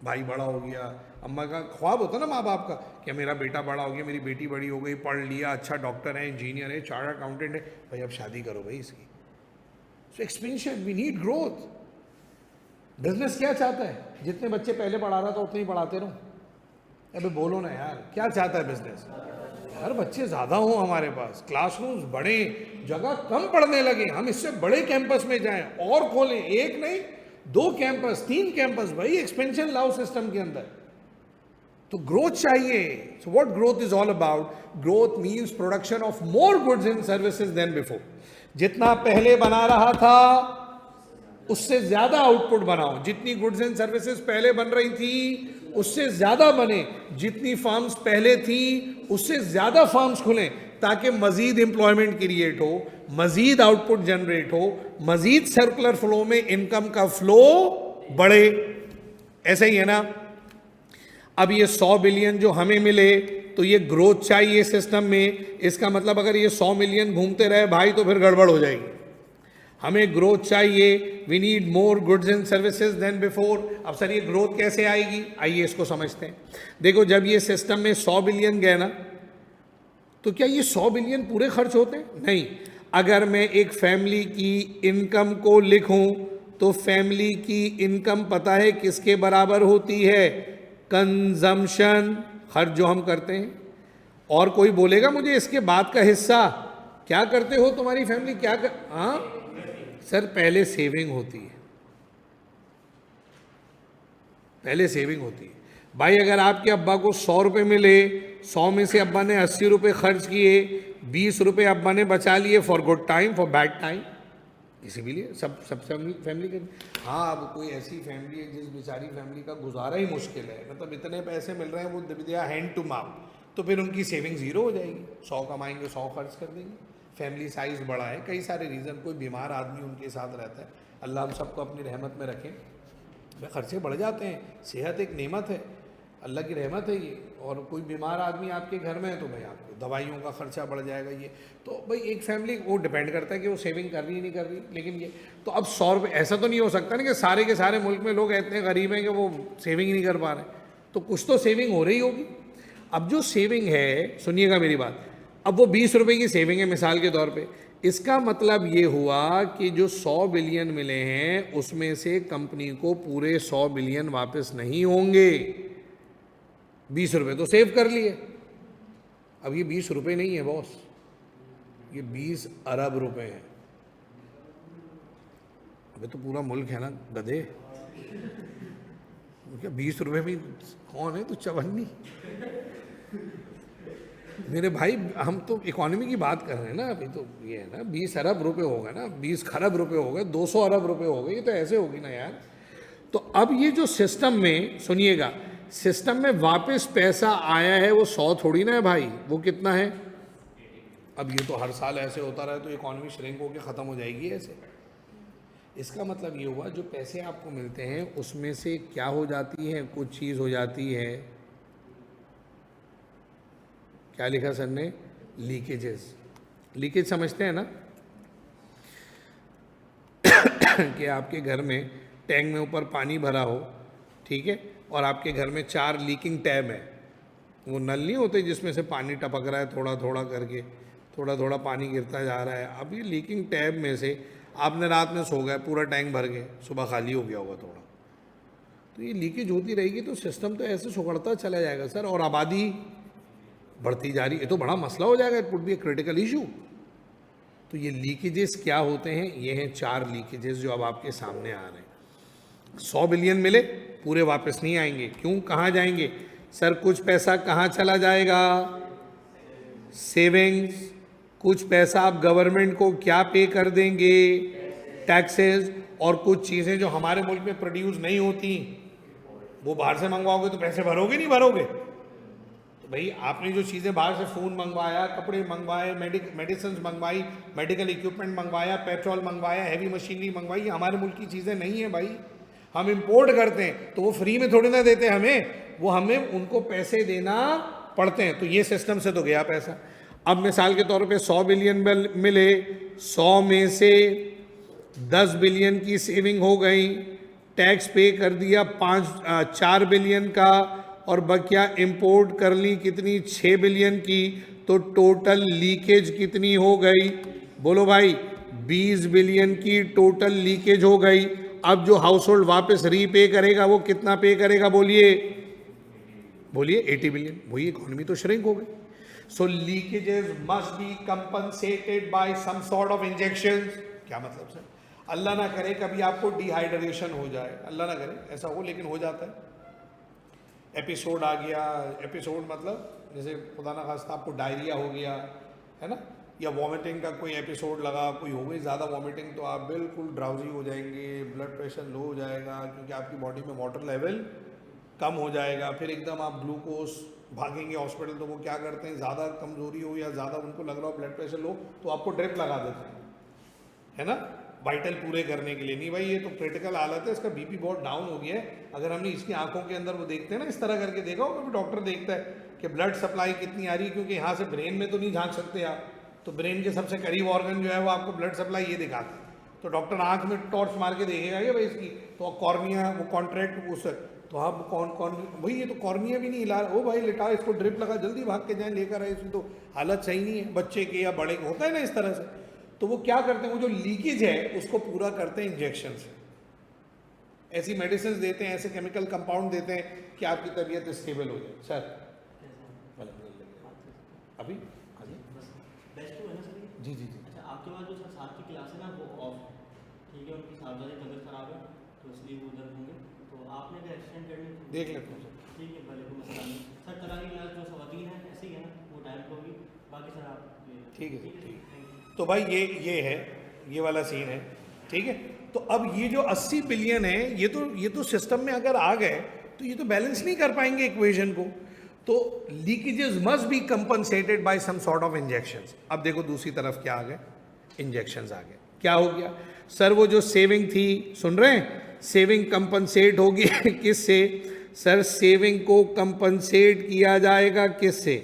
भाई बड़ा हो गया, अम्मा का ख्वाब होता ना माँ बाप का कि मेरा बेटा बड़ा हो गया, मेरी बेटी बड़ी हो गई, पढ़ लिया, अच्छा डॉक्टर है, इंजीनियर है, चार्टर्ड अकाउंटेंट है, भाई अब शादी करो भाई इसकी। So expansion, we need growth. Business क्या चाहता है? जितने बच्चे पहले पढ़ा रहा था उतने ही पढ़ाते रहो। अबे बोलो ना यार, क्या चाहता है बिजनेस? यार बच्चे ज़्यादा हों हमारे पास, क्लासरूम्स बड़े, जगह कम पढ़ने लगे, हम इससे बड़े कैंपस में जाएं और खोलें, एक नहीं 2 कैंपस 3 कैंपस, भाई एक्सपेंशन लाओ सिस्टम के अंदर। तो ग्रोथ चाहिए। So what growth is all about? Growth means production of more goods and services than before. जितना पहले बना रहा था उससे ज्यादा आउटपुट बनाओ। जितनी गुड्स एंड सर्विसेज पहले बन रही थी उससे ज्यादा बने। जितनी फर्म्स पहले थी उससे ज्यादा फर्म्स खुलें, ताकि मजीद एम्प्लॉयमेंट क्रिएट हो, मजीद आउटपुट जनरेट हो, मजीद सर्कुलर फ्लो में इनकम का फ्लो बढ़े। ऐसे ही है ना? अब ये 100 बिलियन जो हमें मिले, तो ये ग्रोथ चाहिए सिस्टम में। इसका मतलब अगर ये 100 मिलियन घूमते रहे भाई तो फिर गड़बड़ हो जाएगी। हमें ग्रोथ चाहिए। We need more goods and services than before. अब सर ये ग्रोथ कैसे आएगी? आइए इसको समझते हैं। देखो, जब ये सिस्टम में 100 बिलियन गए ना, तो क्या ये 100 बिलियन पूरे खर्च होते हैं? नहीं। अगर मैं एक फैमिली की इनकम को लिखूं तो फैमिली की इनकम पता है किसके बराबर होती है? कंजम्पशन, खर्च जो हम करते हैं। और कोई बोलेगा मुझे इसके बाद का हिस्सा क्या करते हो, तुम्हारी फैमिली क्या कर? हाँ सर, पहले सेविंग होती है, पहले सेविंग होती है। भाई अगर आपके अब्बा को 100 रुपये मिले, 100 में से अब्बा ने 80 रुपये खर्च किए, 20 रुपये अब्बा ने बचा लिए for good time, for bad time. इसीलिए सब फैमिली के। हाँ, अब कोई ऐसी फैमिली है जिस बेचारी फैमिली का गुजारा ही मुश्किल है, मतलब इतने पैसे मिल रहे हैं वो दिया हैंड टू माउथ, तो फिर उनकी सेविंग ज़ीरो हो जाएगी। 100 कमाएंगे 100 खर्च कर देंगे। फैमिली साइज़ बड़ा है, कई सारे रीज़न, कोई बीमार आदमी उनके साथ रहता है, अल्लाह हम सबको अपनी रहमत में रखें, भाई खर्चे बढ़ जाते हैं। सेहत एक नेमत है, अल्लाह की रहमत है ये। और कोई बीमार आदमी आपके घर में है तो भाई आपको दवाइयों का खर्चा बढ़ जाएगा। ये तो भाई एक फैमिली वो डिपेंड करता है कि वो सेविंग कर रही है नहीं कर रही। लेकिन ये तो अब 100 रुपये, ऐसा तो नहीं हो सकता ना कि सारे के सारे मुल्क में लोग इतने गरीब हैं कि वो सेविंग ही नहीं कर पा रहे, तो कुछ तो सेविंग हो रही होगी। अब जो सेविंग है, सुनिएगा मेरी बात, अब वो 20 रुपये की सेविंग है मिसाल के तौर पे, इसका मतलब ये हुआ कि जो 100 बिलियन मिले हैं उसमें से कंपनी को पूरे 100 बिलियन वापस नहीं होंगे। 20 रुपये तो सेव कर लिए। अब ये 20 रुपये नहीं है बॉस, ये 20 अरब रुपए हैं। अबे तो पूरा मुल्क है ना गधे, क्या 20 रुपये में कौन है तो चवन्नी? मेरे भाई हम तो इकोनॉमी की बात कर रहे हैं ना, अभी तो ये है ना 20 अरब रुपए हो गए ना, 20 खरब रुपए हो गए, 200 अरब रुपए हो गए, ये तो ऐसे होगी ना यार। तो अब ये जो सिस्टम में, सुनिएगा, सिस्टम में वापस पैसा आया है वो 100 थोड़ी ना है भाई, वो कितना है। अब ये तो हर साल ऐसे होता रहे तो इकॉनमी श्रिंक होकर ख़त्म हो जाएगी ऐसे। इसका मतलब ये हुआ जो पैसे आपको मिलते हैं उसमें से क्या हो जाती है, कुछ चीज़ हो जाती है, क्या लिखा सर ने, लीकेजेस। लीकेज समझते हैं ना कि आपके घर में टैंक में ऊपर पानी भरा हो, ठीक है, और आपके घर में 4 लीकिंग टैब है, वो नल नहीं होते जिसमें से पानी टपक रहा है थोड़ा थोड़ा करके, थोड़ा थोड़ा पानी गिरता जा रहा है। अब ये लीकिंग टैब में से आपने रात में सो गए, पूरा टैंक भर गए, सुबह खाली हो गया होगा थोड़ा, तो ये लीकेज होती रहेगी तो सिस्टम तो ऐसे सुगड़ता चला जाएगा सर, और आबादी बढ़ती जा रही है, ये तो बड़ा मसला हो जाएगा, it would be a critical issue. तो ये लीकेजेस क्या होते हैं, ये हैं 4 लीकेजेस जो अब आपके सामने आ रहे हैं। 100 बिलियन मिले, पूरे वापस नहीं आएंगे, क्यों, कहाँ जाएंगे सर, कुछ पैसा कहाँ चला जाएगा, सेविंग्स, कुछ पैसा आप गवर्नमेंट को क्या पे कर देंगे, टैक्सेस, और कुछ चीज़ें जो हमारे मुल्क में प्रोड्यूस नहीं होती वो बाहर से मंगवाओगे तो पैसे भरोगे नहीं भरोगे। तो भाई आपने जो चीज़ें बाहर से फ़ोन मंगवाया, कपड़े मंगवाए, मेडिसिन मंगवाई, मेडिकल इक्विपमेंट मंगवाया, पेट्रोल मंगवाया, हैवी मशीनरी मंगवाई, ये हमारे मुल्क की चीज़ें नहीं है भाई, हम इंपोर्ट करते हैं, तो वो फ्री में थोड़ी ना देते हमें, वो हमें उनको पैसे देना पड़ते हैं। तो ये सिस्टम से तो गया पैसा। अब मिसाल के तौर पे 100 बिलियन मिले, 100 में से 10 बिलियन की सेविंग हो गई, टैक्स पे कर दिया 4 बिलियन का, और बकिया इंपोर्ट कर ली कितनी, 6 बिलियन की, तो टोटल लीकेज कितनी हो गई, बोलो भाई, 20 बिलियन की टोटल लीकेज हो गई। अब जो हाउस होल्ड वापस रीपे करेगा वो कितना पे करेगा, बोलिए बोलिए, 80 बिलियन। वही इकोनॉमी तो श्रिंक हो गई। So leakages must be compensated by some sort of injections. क्या मतलब सर, अल्लाह ना करे कभी आपको डिहाइड्रेशन हो जाए, अल्लाह ना करे ऐसा हो, लेकिन हो जाता है, एपिसोड आ गया, एपिसोड मतलब जैसे खुदा ना खास्ता आपको डायरिया हो गया है ना, या वॉमिटिंग का कोई एपिसोड लगा, कोई हो गई ज़्यादा वॉमिटिंग, तो आप बिल्कुल ड्राउजी हो जाएंगे, ब्लड प्रेशर लो हो जाएगा, क्योंकि आपकी बॉडी में वाटर लेवल कम हो जाएगा, फिर एकदम आप ग्लूकोज भागेंगे हॉस्पिटल, तो वो क्या करते हैं, ज़्यादा कमजोरी हो या ज़्यादा उनको लग रहा हो ब्लड प्रेशर लो, तो आपको ड्रिप लगा देते हैं, है ना, वाइटल पूरे करने के लिए। नहीं भाई, ये तो क्रिटिकल हालत है, इसका बीपी बहुत डाउन हो गया है। अगर हमने इसकी आंखों के अंदर वो देखते हैं ना, इस तरह करके देखा होगा, डॉक्टर देखता है कि ब्लड सप्लाई कितनी आ रही है, क्योंकि यहाँ से ब्रेन में तो नहीं झांक सकते आप, तो ब्रेन के सबसे करीब ऑर्गन जो है वो आपको ब्लड सप्लाई ये दिखाता है, तो डॉक्टर आंख में टॉर्च मार के देखेगा कि भाई इसकी तो कॉर्निया वो कॉन्ट्रैक्ट उस, तो आप कौन भाई ये तो कॉर्निया भी नहीं हिला, ओ भाई लिटा इसको, ड्रिप लगा, जल्दी भाग के जाए लेकर आए, इसकी तो हालत सही नहीं है, बच्चे के या बड़े के होता है ना इस तरह से। तो वो क्या करते हैं, वो जो लीकेज है उसको पूरा करते हैं इंजेक्शन से, ऐसी मेडिसिन देते हैं, ऐसे केमिकल कंपाउंड देते हैं कि आपकी तबीयत स्टेबल हो जाए। सर अभी जी जी जी। अच्छा, आपके पास जो सर 7 की क्लास है ना वो ऑफ, ठीक है, उनकी साहबजादी तबीयत खराब है तो इसलिए वो उधर होंगे, तो आपने अगर एक्सटेंड करनी है देख लेते हैं सर, ठीक है, भले कोई मसला नहीं सर। कल की क्लास जो सवातीन है ऐसे ही है ना, वो टाइम को भी, बाकी सर आप ठीक है ठीक। तो भाई ये है, ये वाला सीन है, ठीक है। तो अब ये जो 80 बिलियन है, ये तो सिस्टम में अगर आ गए तो ये तो बैलेंस नहीं कर पाएंगे इक्वेशन को, तो leakages must be compensated by some sort of injections. अब देखो दूसरी तरफ क्या आ गए, इंजेक्शंस आ गए। क्या हो गया सर, वो जो सेविंग थी, सुन रहे हैं, सेविंग कंपनसेट होगी किससे सर, सेविंग को कंपनसेट किया जाएगा किससे,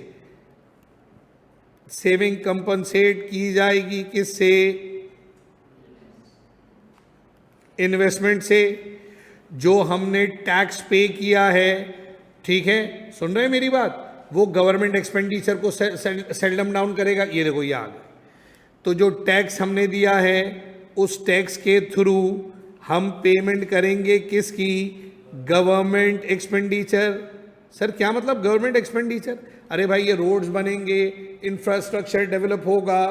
सेविंग कंपनसेट की जाएगी किससे, इन्वेस्टमेंट से, जो हमने टैक्स पे किया है, ठीक है, सुन रहे हैं मेरी बात, वो गवर्नमेंट एक्सपेंडिचर को सेल्डम डाउन करेगा। ये देखो ये आ गया, तो जो टैक्स हमने दिया है उस टैक्स के थ्रू हम पेमेंट करेंगे किसकी, गवर्नमेंट एक्सपेंडिचर। सर क्या मतलब गवर्नमेंट एक्सपेंडिचर, अरे भाई ये रोड्स बनेंगे, इंफ्रास्ट्रक्चर डेवलप होगा,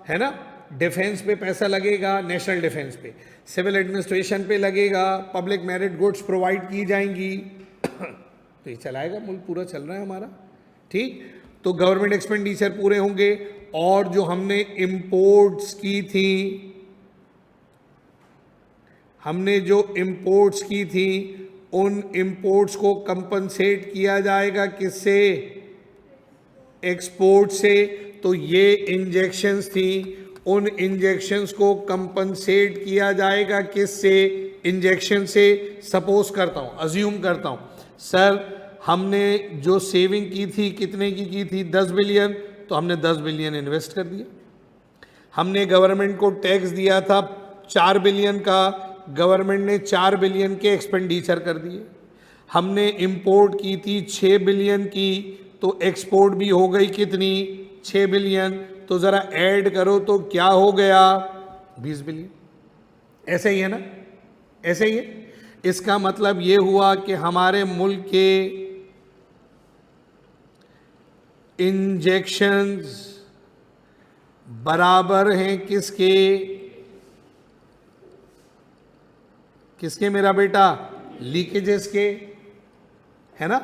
है ना, डिफेंस पे पैसा लगेगा, नेशनल डिफेंस पे, सिविल एडमिनिस्ट्रेशन पे लगेगा, पब्लिक मेरिट गुड्स प्रोवाइड की जाएंगी तो ये चलाएगा, मुल्क पूरा चल रहा है हमारा, ठीक। तो गवर्नमेंट एक्सपेंडिचर पूरे होंगे, और जो हमने इंपोर्ट्स की थी, हमने जो इंपोर्ट्स की थी उन इंपोर्ट्स को कंपनसेट किया जाएगा किससे? एक्सपोर्ट से। तो ये इंजेक्शंस थी, उन इंजेक्शंस को कंपनसेट किया जाएगा किससे? इंजेक्शन से। सपोज करता हूं, अज्यूम करता हूं, सर हमने जो सेविंग की थी कितने की थी? 10 बिलियन। तो हमने 10 बिलियन इन्वेस्ट कर दिया। हमने गवर्नमेंट को टैक्स दिया था 4 बिलियन का, गवर्नमेंट ने 4 बिलियन के एक्सपेंडिचर कर दिए। हमने इंपोर्ट की थी 6 बिलियन की, तो एक्सपोर्ट भी हो गई कितनी? 6 बिलियन। तो ज़रा ऐड करो तो क्या हो गया? 20 बिलियन। ऐसे ही है ना? ऐसे ही है। इसका मतलब ये हुआ कि हमारे मुल्क के इंजेक्शंस बराबर हैं किसके? किसके मेरा बेटा? लीकेजेस के, है ना?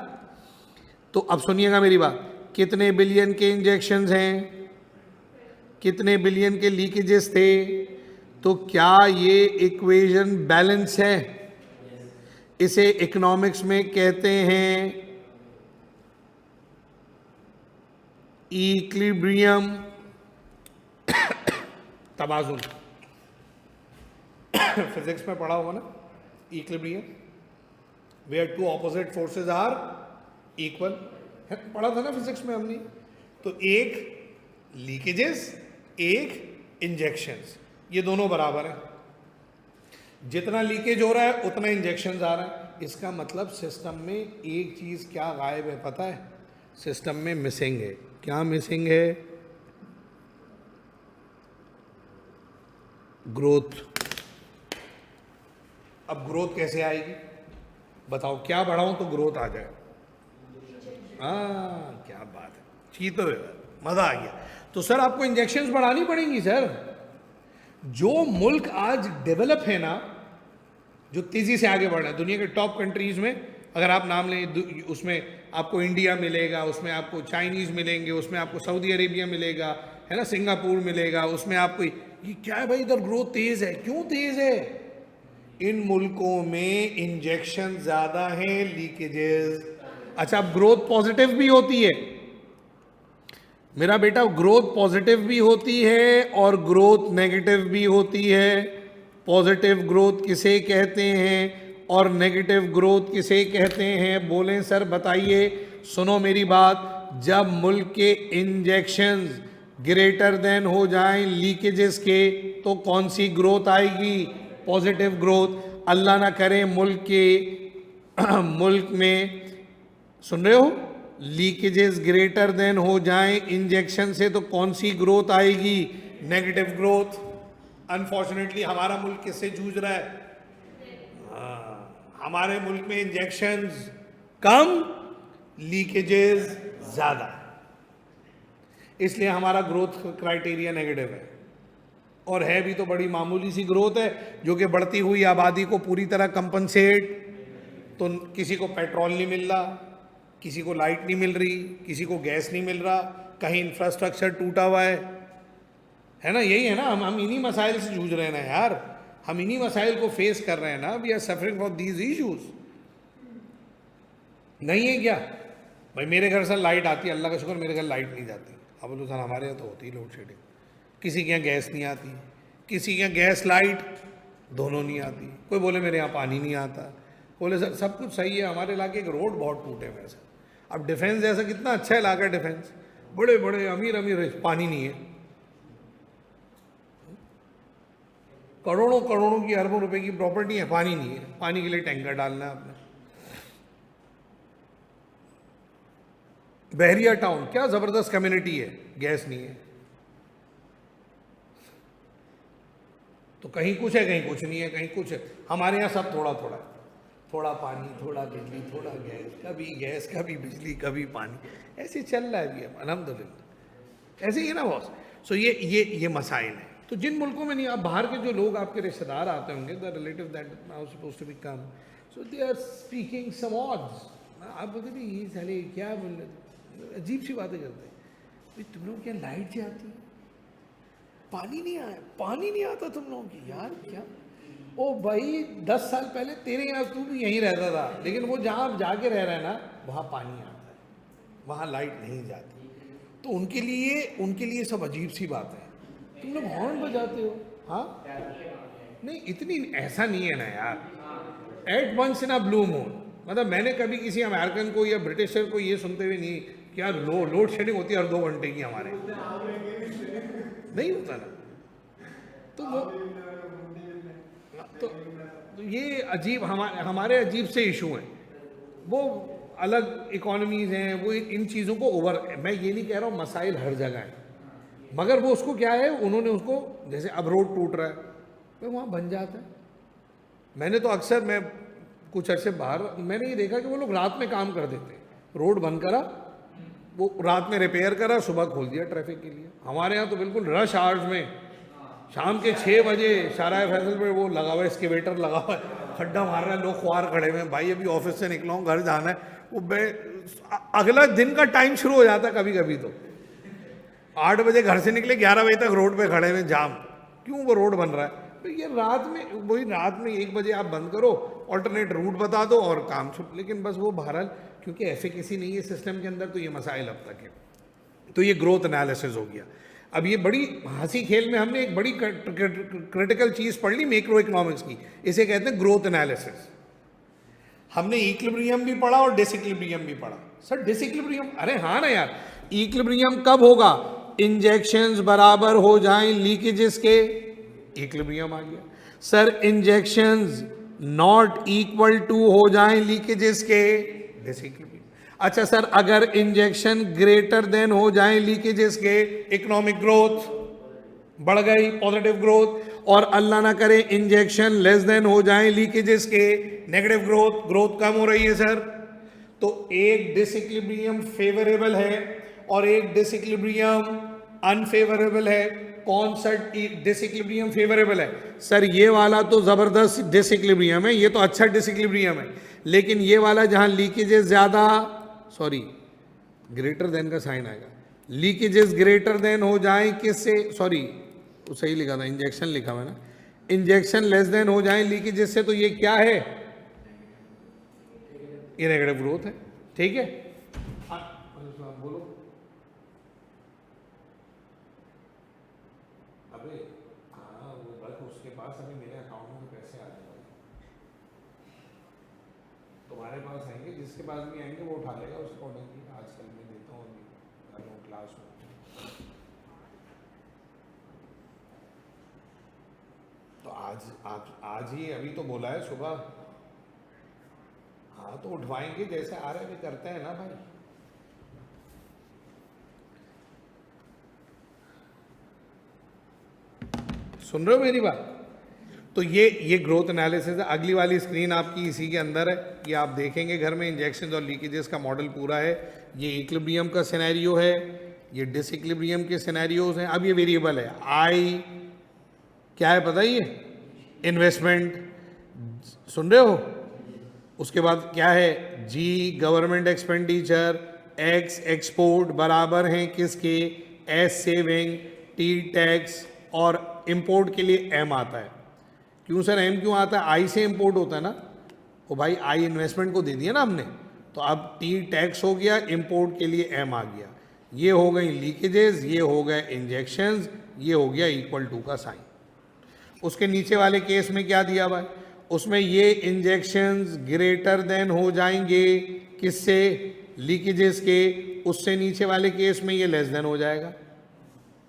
तो अब सुनिएगा मेरी बात, कितने बिलियन के इंजेक्शंस हैं, कितने बिलियन के लीकेजेस थे? तो क्या ये इक्वेशन बैलेंस है? इसे इकोनॉमिक्स में कहते हैं इक्विलिब्रियम, तवाज़ुन। फिजिक्स में पढ़ा होगा ना equilibrium, where two opposite forces are equal. पढ़ा था ना फिजिक्स में हमने। तो एक लीकेजेस, एक इंजेक्शंस, ये दोनों बराबर हैं। जितना लीकेज हो रहा है उतना इंजेक्शंस आ रहा है। इसका मतलब सिस्टम में एक चीज क्या गायब है पता है? सिस्टम में मिसिंग है। क्या मिसिंग है? ग्रोथ। अब ग्रोथ कैसे आएगी बताओ? क्या बढ़ाऊं तो ग्रोथ आ जाए? हाँ, क्या बात है, चीतो मजा आ गया। तो सर आपको इंजेक्शंस बढ़ानी पड़ेंगी सर। जो मुल्क आज डेवलप है ना, जो तेजी से आगे बढ़ रहा है दुनिया के टॉप कंट्रीज में, अगर आप नाम लें उसमें आपको इंडिया मिलेगा, उसमें आपको चाइनीज मिलेंगे, उसमें आपको सऊदी अरेबिया मिलेगा, है ना, सिंगापुर मिलेगा, उसमें आपको ये क्या है भाई, इधर ग्रोथ तेज है। क्यों तेज है? इन मुल्कों में इंजेक्शन ज्यादा हैं, लीकेजेस। अच्छा, अब ग्रोथ पॉजिटिव भी होती है मेरा बेटा, ग्रोथ पॉजिटिव भी होती है और ग्रोथ नेगेटिव भी होती है। पॉजिटिव ग्रोथ किसे कहते हैं और नेगेटिव ग्रोथ किसे कहते हैं? बोलें सर, बताइए। सुनो मेरी बात, जब मुल्क के इंजेक्शंस ग्रेटर देन हो जाएं लीकेजेस के, तो कौन सी ग्रोथ आएगी? Positive growth. अल्लाह ना करे मुल्क के मुल्क में, सुन रहे हो, लीकेजेस ग्रेटर देन हो जाएं इंजेक्शन से, तो कौन सी ग्रोथ आएगी? Negative growth. अनफॉर्चुनेटली हमारा मुल्क किससे जूझ रहा है? हमारे मुल्क में इंजेक्शंस कम, लीकेजेस ज्यादा, इसलिए हमारा ग्रोथ क्राइटेरिया नेगेटिव है। और है भी तो बड़ी मामूली सी ग्रोथ है, जो कि बढ़ती हुई आबादी को पूरी तरह कंपनसेट। तो किसी को पेट्रोल नहीं मिल रहा, किसी को लाइट नहीं मिल रही, किसी को गैस नहीं मिल रहा, कहीं इंफ्रास्ट्रक्चर टूटा हुआ है ना? यही है ना, हम इन्हीं मसाइल से जूझ रहे हैं ना यार, हम इन्हीं मसाइल को फेस कर रहे हैं ना। We are suffering from these issues. नहीं है क्या भाई? मेरे घर से लाइट आती है, अल्लाह का शुक्र, मेरे घर लाइट नहीं जाती। अब बोलो सर हमारे यहाँ तो होती है लोड शेडिंग। किसी के यहाँ गैस नहीं आती, किसी के यहाँ गैस लाइट दोनों नहीं आती। कोई बोले मेरे यहाँ पानी नहीं आता, बोले सर सब कुछ सही है, हमारे इलाके के रोड बहुत टूटे हुए हैं। अब डिफेंस जैसा कितना अच्छा इलाका है डिफेंस, बड़े बड़े अमीर अमीर, पानी नहीं है। करोड़ों करोड़ों की, अरबों रुपए की प्रॉपर्टी है, पानी नहीं है। पानी के लिए टैंकर डालना है आपने। बहरिया टाउन क्या जबरदस्त कम्युनिटी है, गैस नहीं है। तो कहीं कुछ है, कहीं कुछ नहीं है, कहीं कुछ है। हमारे यहाँ सब थोड़ा थोड़ा, थोड़ा पानी, थोड़ा बिजली, थोड़ा गैस, कभी बिजली, कभी पानी, ऐसे चल रहा है अभी। अल्हम्दुलिल्लाह ऐसे ही है ना बॉस। सो ये मसाइल है। तो जिन मुल्कों में नहीं, आप बाहर के जो लोग आपके रिश्तेदार आते होंगे, the relative that now supposed to be come, so they are speaking some odds. आप बोलते भी ये साले क्या बोल रहे, अजीब सी बातें करते हैं। तुम लोग क्या लाइट से आती है, पानी नहीं आया, पानी नहीं आता तुम लोगों की? यार क्या ओ भाई 10 साल पहले तेरे यहाँ तू भी यहीं रहता था, लेकिन वो जहाँ आप जाके रह रहे हैं ना, वहाँ पानी आता है, वहाँ लाइट नहीं जाती। तो उनके लिए सब अजीब सी बात है। तुम लोग हॉर्न बजाते हो, हाँ? नहीं, इतनी ऐसा नहीं है ना यार। At once in a blue moon, मतलब मैंने कभी किसी अमेरिकन को या ब्रिटिशर को ये सुनते हुए नहीं कि यार लोड शेडिंग होती है हर 2 घंटे की हमारे, नहीं होता ना। तो वो तो ये अजीब हमारे अजीब से इशू हैं। वो अलग इकोनॉमीज हैं, वो इन चीज़ों को मैं ये नहीं कह रहा हूँ मसाइल हर जगह हैं, मगर वो उसको क्या है, उन्होंने उसको, जैसे अब रोड टूट रहा है तो वहाँ बन जाता है। मैंने तो अक्सर, मैं कुछ अर्से बाहर, मैंने ये देखा कि वो लोग रात में काम कर देते हैं, रोड बंद करा, वो रात में रिपेयर करा, सुबह खोल दिया ट्रैफिक के लिए। हमारे यहाँ तो बिल्कुल रश आवर्स में शाम के 6 बजे शाहराह फैसल पे वो लगा हुआ है, एक्सकेवेटर लगा हुआ है, खड्डा मार रहा है, लोग ख्वार खड़े हुए हैं, भाई अभी ऑफिस से निकला हूँ, घर जाना है। वो अगला दिन का टाइम शुरू हो जाता है कभी कभी तो 8 बजे घर से निकले, 11 बजे तक रोड पे खड़े हुए, जाम। क्यों? वो रोड बन रहा है। तो ये रात में 1 बजे आप बंद करो, ऑल्टरनेट रूट बता दो और काम छुप। लेकिन बस वो बहरहाल क्योंकि एफिकेसी नहीं है सिस्टम के अंदर, तो ये मसाइल अब तक है। तो ये ग्रोथ एनालिसिस हो गया। अब ये बड़ी हंसी खेल में हमने एक बड़ी क्रिटिकल चीज़ पढ़ ली मैक्रो इकोनॉमिक्स की, इसे कहते हैं ग्रोथ एनालिसिस। हमने इक्विलिब्रियम भी पढ़ा और डिसइक्विलिब्रियम भी पढ़ा। सर डिसइक्विलिब्रियम, अरे हाँ ना यार, इक्विलिब्रियम कब होगा? इंजेक्शंस बराबर हो जाएं लीकेजेस के, इक्विलिब्रियम आ गया। Sir injections not equal to हो जाएं लीकेजेस के, डिसइक्विलिब्रियम। अच्छा सर, अगर इंजेक्शन ग्रेटर देन हो जाएं लीकेजेस के, इकोनॉमिक ग्रोथ बढ़ गई, पॉजिटिव ग्रोथ। और अल्लाह ना करे इंजेक्शन लेस देन हो जाएं लीकेजेस के, नेगेटिव ग्रोथ कम हो रही है सर। तो एक डिसइक्विलिब्रियम फेवरेबल है और एक डिसइक्विलिब्रियम अनफेवरेबल है। कौन सा डिसइक्विलिब्रियम फेवरेबल है? सर ये वाला तो जबरदस्त डिसइक्विलिब्रियम है, ये तो अच्छा डिसइक्विलिब्रियम है। लेकिन ये वाला जहां लीकेजेस ज्यादा, सॉरी ग्रेटर देन का साइन आएगा, लीकेजेस ग्रेटर देन हो जाए किससे, सॉरी वो सही लिखा था, इंजेक्शन लिखा हुआ है ना, इंजेक्शन लेस देन हो जाए लीकेजेस से, तो ये क्या है? ये नेगेटिव ग्रोथ है। ठीक है, बोलो। अबे हाँ, वो बस उसके पास अभी मेरे अकाउंट में पैसे आ जाएंगे, तुम्हारे पास आएंगे, जिसके पास भी आएंगे वो उठा लेगा उसको अकॉर्डिंगली। आजकल मैं देता हूँ अभी क्लास में। तो आज ही अभी तो बोला है सुबह। हाँ तो उठवाएंगे, जैसे आ रहे भी करते हैं ना भाई। सुन रहे हो मेरी बात? तो ये ग्रोथ एनालिसिस है। अगली वाली स्क्रीन आपकी इसी के अंदर है, ये आप देखेंगे घर में, इंजेक्शन और लीकेजेस का मॉडल पूरा है। ये इक्विलिब्रियम का सिनेरियो है, ये डिसइक्विलिब्रियम के सिनेरियोज हैं। अब ये वेरिएबल है, आई क्या है पता ही है? इन्वेस्टमेंट, सुन रहे हो? उसके बाद क्या है? जी गवर्नमेंट एक्सपेंडिचर, एक्स एक्सपोर्ट बराबर हैं किसके? एस सेविंग, टी टैक्स, और इंपोर्ट के लिए एम आता है। क्यों सर एम क्यों आता है? आई से इंपोर्ट होता है ना, वो भाई आई इन्वेस्टमेंट को दे दिया ना हमने, तो अब टी टैक्स हो गया, इंपोर्ट के लिए एम आ गया। ये हो गई लीकेजेस, ये हो गए इंजेक्शंस, ये हो गया इक्वल टू का साइन। उसके नीचे वाले केस में क्या दिया भाई? उसमें ये इंजेक्शंस ग्रेटर देन हो जाएंगे किससे? लीकेजेस के। उससे नीचे वाले केस में ये लेस देन हो जाएगा।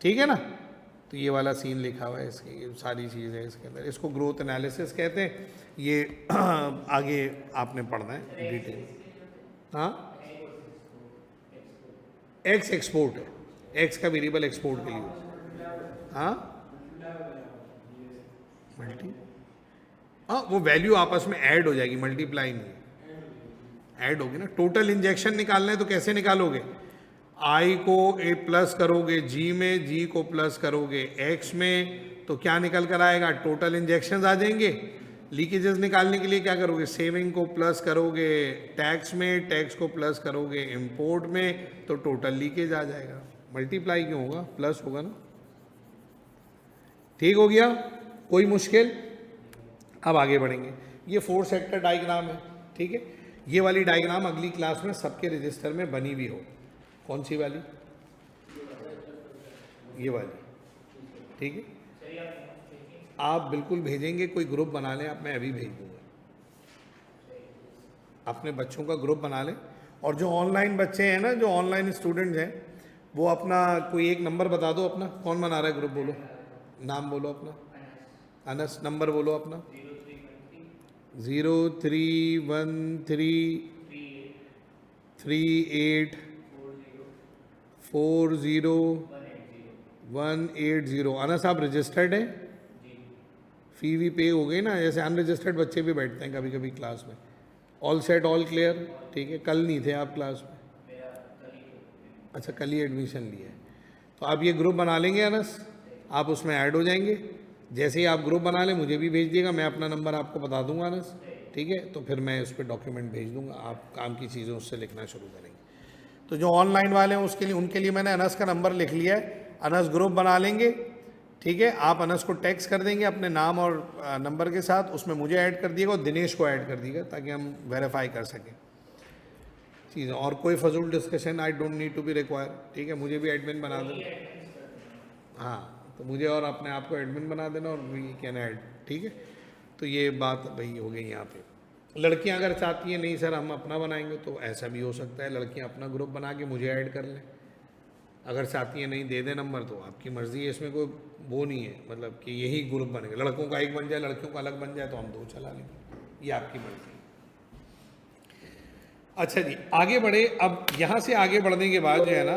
ठीक है ना? तो ये वाला सीन लिखा हुआ है, इसकी ये सारी चीज़ें इसके अंदर। इसको ग्रोथ एनालिसिस कहते हैं। ये आगे आपने पढ़ना है डिटेल। हाँ, एक्स एक्सपोर्ट है, एक्स का वेरिएबल एक्सपोर्ट के लिए। हाँ मल्टी, हाँ वो वैल्यू आपस में ऐड हो जाएगी, मल्टीप्लाई नहीं, ऐड होगी ना। टोटल इंजेक्शन निकालना है तो कैसे निकालोगे? आई को ए प्लस करोगे जी में, जी को प्लस करोगे एक्स में, तो क्या निकल कर आएगा? टोटल इंजेक्शंस आ जाएंगे। लीकेजेस निकालने के लिए क्या करोगे? सेविंग को प्लस करोगे टैक्स में, टैक्स को प्लस करोगे इंपोर्ट में, तो टोटल लीकेज आ जाएगा। मल्टीप्लाई क्यों होगा? प्लस होगा ना। ठीक हो गया? कोई मुश्किल? अब आगे बढ़ेंगे। ये 4 सेक्टर डायग्राम है, ठीक है। ये वाली डायग्राम अगली क्लास में सबके रजिस्टर में बनी हुई हो। कौन सी वाली? ये वाली, ठीक है। आप बिल्कुल भेजेंगे, कोई ग्रुप बना लें आप, मैं अभी भेज दूंगा। अपने बच्चों का ग्रुप बना लें, और जो ऑनलाइन बच्चे हैं ना, जो ऑनलाइन स्टूडेंट्स हैं, वो अपना कोई एक नंबर बता दो अपना। कौन बना रहा है ग्रुप? बोलो, नाम बोलो अपना। अनस, नंबर बोलो अपना। 031338400180। अनस, आप रजिस्टर्ड हैं? फी भी पे हो गई ना? जैसे अनरजिस्टर्ड बच्चे भी बैठते हैं कभी कभी क्लास में। ऑल सेट, ऑल क्लियर, ठीक है। कल नहीं थे आप क्लास में? अच्छा, कल ही एडमिशन लिया है। तो आप ये ग्रुप बना लेंगे अनस, आप उसमें ऐड हो जाएंगे। जैसे ही आप ग्रुप बना लें मुझे भी भेज दिएगा, मैं अपना नंबर आपको बता दूंगा अनस, ठीक है। तो फिर मैं उस पर डॉक्यूमेंट भेज दूंगा, आप काम की चीज़ें उससे लिखना शुरू करेंगे। तो जो ऑनलाइन वाले हैं उसके लिए, उनके लिए मैंने अनस का नंबर लिख लिया है। अनस ग्रुप बना लेंगे, ठीक है। आप अनस को टेक्स्ट कर देंगे अपने नाम और नंबर के साथ, उसमें मुझे ऐड कर दिएगा और दिनेश को ऐड कर दिएगा, ताकि हम वेरीफाई कर सकें चीज़ें। और कोई फजूल discussion I don't need to be require, ठीक है। मुझे भी एडमिन बना देना, हाँ, तो मुझे और अपने आप को एडमिन बना देना और वी कैन ऐड, ठीक है। तो ये बात भाई हो गई यहाँ पे। लड़कियाँ अगर चाहती हैं नहीं सर हम अपना बनाएंगे, तो ऐसा भी हो सकता है, लड़कियाँ अपना ग्रुप बना के मुझे ऐड कर लें। अगर चाहती हैं नहीं दे दे नंबर, तो आपकी मर्ज़ी है, इसमें कोई वो नहीं है, मतलब कि यही ग्रुप बनेगा। लड़कों का एक बन जाए, लड़कियों का अलग बन जाए, तो हम 2 चला लेंगे, ये आपकी मर्ज़ी है। अच्छा जी, आगे बढ़े। अब यहाँ से आगे बढ़ने के बाद जो है ना,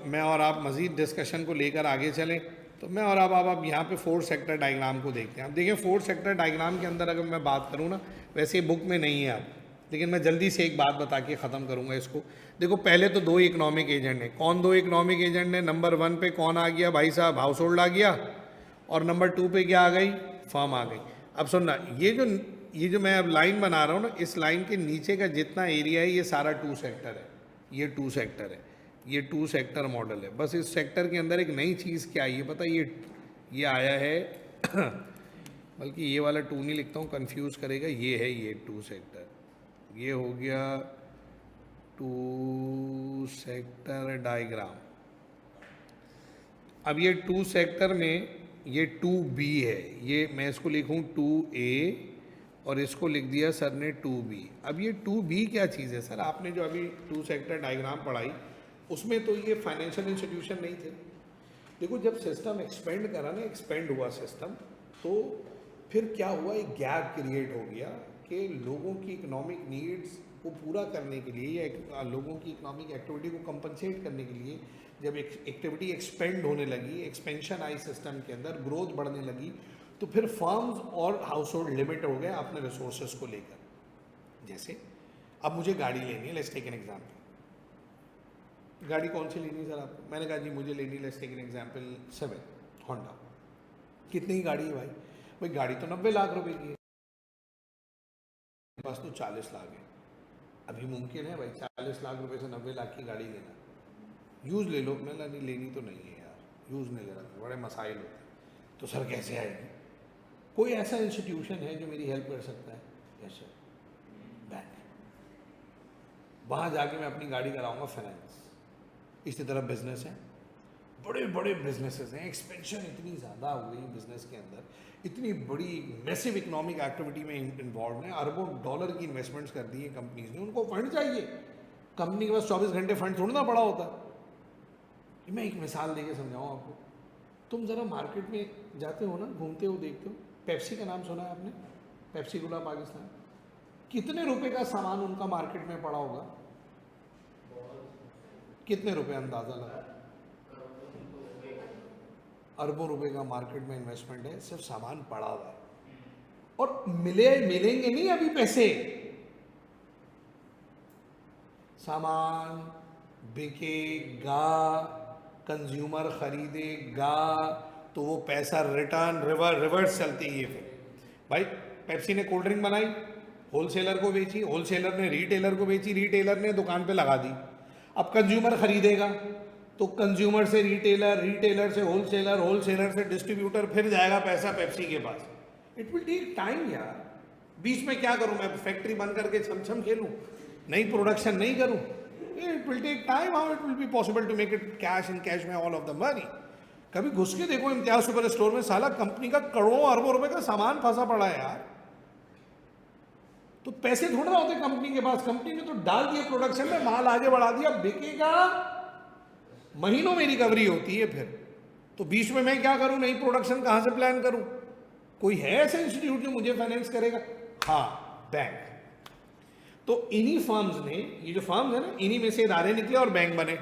मैं और आप मज़ीद डिस्कशन को लेकर आगे चलें। तो मैं और आप यहाँ पे 4 सेक्टर डायग्राम को देखते हैं। अब देखिए 4 सेक्टर डायग्राम के अंदर अगर मैं बात करूँ ना, वैसे ये बुक में नहीं है अब, लेकिन मैं जल्दी से एक बात बता के ख़त्म करूँगा इसको। देखो, पहले तो 2 इकनॉमिक एजेंट हैं। कौन 2 इकनॉमिक एजेंट हैं? नंबर 1 पे कौन आ गया भाई साहब? हाउस होल्ड आ गया। और नंबर 2 पे क्या आ गई? फर्म आ गई। अब सुनना, ये जो मैं अब लाइन बना रहा हूँ ना, इस लाइन के नीचे का जितना एरिया है ये सारा 2 सेक्टर है। ये 2 सेक्टर है, ये 2 सेक्टर मॉडल है। बस इस सेक्टर के अंदर एक नई चीज़ क्या आई है पता? ये आया है बल्कि ये वाला 2 नहीं लिखता हूँ, कंफ्यूज करेगा। ये है ये 2 सेक्टर, ये हो गया 2 सेक्टर डायग्राम। अब ये 2 सेक्टर में ये 2B है, ये मैं इसको लिखूँ 2A और इसको लिख दिया सर ने 2B। अब ये 2B क्या चीज़ है सर? आपने जो अभी 2 सेक्टर डायग्राम पढ़ाई उसमें तो ये फाइनेंशियल इंस्टीट्यूशन नहीं थे। देखो, जब सिस्टम एक्सपेंड करा ना, एक्सपेंड हुआ सिस्टम, तो फिर क्या हुआ, एक गैप क्रिएट हो गया कि लोगों की इकोनॉमिक नीड्स को पूरा करने के लिए या लोगों की इकोनॉमिक एक्टिविटी को कंपनसेट करने के लिए जब एक्टिविटी एक्सपेंड होने लगी, एक्सपेंशन आई सिस्टम के अंदर, ग्रोथ बढ़ने लगी, तो फिर फर्म्स और हाउस होल्ड लिमिट हो गए अपने रिसोर्सेज को लेकर। जैसे अब मुझे गाड़ी लेनी है, लेट्स टेक एन एग्जांपल। गाड़ी कौन सी लेनी है सर आपको? मैंने कहा जी मुझे लेनी है, let's take an example 7 Honda. कितनी की गाड़ी है भाई? भाई गाड़ी तो 90 लाख रुपए की है, मेरे पास तो 40 लाख है। अभी मुमकिन है भाई 40 लाख रुपए से 90 लाख की गाड़ी लेना? यूज़ ले लो। मैंने नहीं लेनी तो नहीं है यार, यूज़ नहीं ले रहा, बड़े मसाइल होते हैं। तो सर कैसे आएगी? कोई ऐसा इंस्टीट्यूशन है जो मेरी हेल्प कर सकता है? Yes sir, bank. वहाँ जाके मैं अपनी गाड़ी कराऊंगा फाइनेंस। इसी तरह बिजनेस है, बड़े बड़े बिजनेसेस हैं, एक्सपेंशन इतनी ज़्यादा हो गई बिजनेस के अंदर, इतनी बड़ी मैसिव इकोनॉमिक एक्टिविटी में इन्वॉल्व हैं, अरबों डॉलर की इन्वेस्टमेंट्स कर दी है कंपनीज ने। उनको फंड चाहिए, कंपनी के पास 24 घंटे फंड छोड़ना पड़ा होता। मैं एक मिसाल देके समझाऊँ आपको। तुम ज़रा मार्केट में जाते हो ना, घूमते हो, देखते हो, पेप्सी का नाम सुना है आपने? पेप्सी कोला पाकिस्तान, कितने रुपए का सामान उनका मार्केट में पड़ा होगा? कितने रुपए अंदाजा लगा? अरबों रुपए का मार्केट में इन्वेस्टमेंट है, सिर्फ सामान पड़ा हुआ है। और मिलेंगे नहीं अभी पैसे, सामान बिकेगा, कंज्यूमर खरीदेगा, तो वो पैसा रिटर्न रिवर्स चलती है। फिर भाई पेप्सी ने कोल्ड ड्रिंक बनाई, होलसेलर को बेची, होलसेलर ने रिटेलर को बेची, रिटेलर ने दुकान पे लगा दी। अब कंज्यूमर खरीदेगा, तो कंज्यूमर से रिटेलर, रिटेलर से होलसेलर, होलसेलर से डिस्ट्रीब्यूटर, फिर जाएगा पैसा पेप्सी के पास। इट विल टेक टाइम यार। बीच में क्या करूं मैं, फैक्ट्री बंद करके छम खेलूं, नई प्रोडक्शन नहीं करूं? It will take time. How it will be possible to make it cash in cash में ऑल ऑफ द मनी? कभी घुस के देखो इम्तियाज सुपर स्टोर में, साला कंपनी का करोड़ों अरबों रुपए का सामान फंसा पड़ा है यार। तो पैसे थोड़ा होते कंपनी के पास, कंपनी ने तो डाल दिए प्रोडक्शन में, माल आगे बढ़ा दिया, बिकेगा, महीनों में रिकवरी होती है फिर। तो बीच में मैं क्या करूं, नई प्रोडक्शन कहां से प्लान करूं? कोई है ऐसा इंस्टीट्यूट जो मुझे फाइनेंस करेगा? हाँ, बैंक। तो इन्हीं फर्म्स ने, ये जो फर्म्स है ना, इन्हीं में से इदारे निकले और बैंक बने।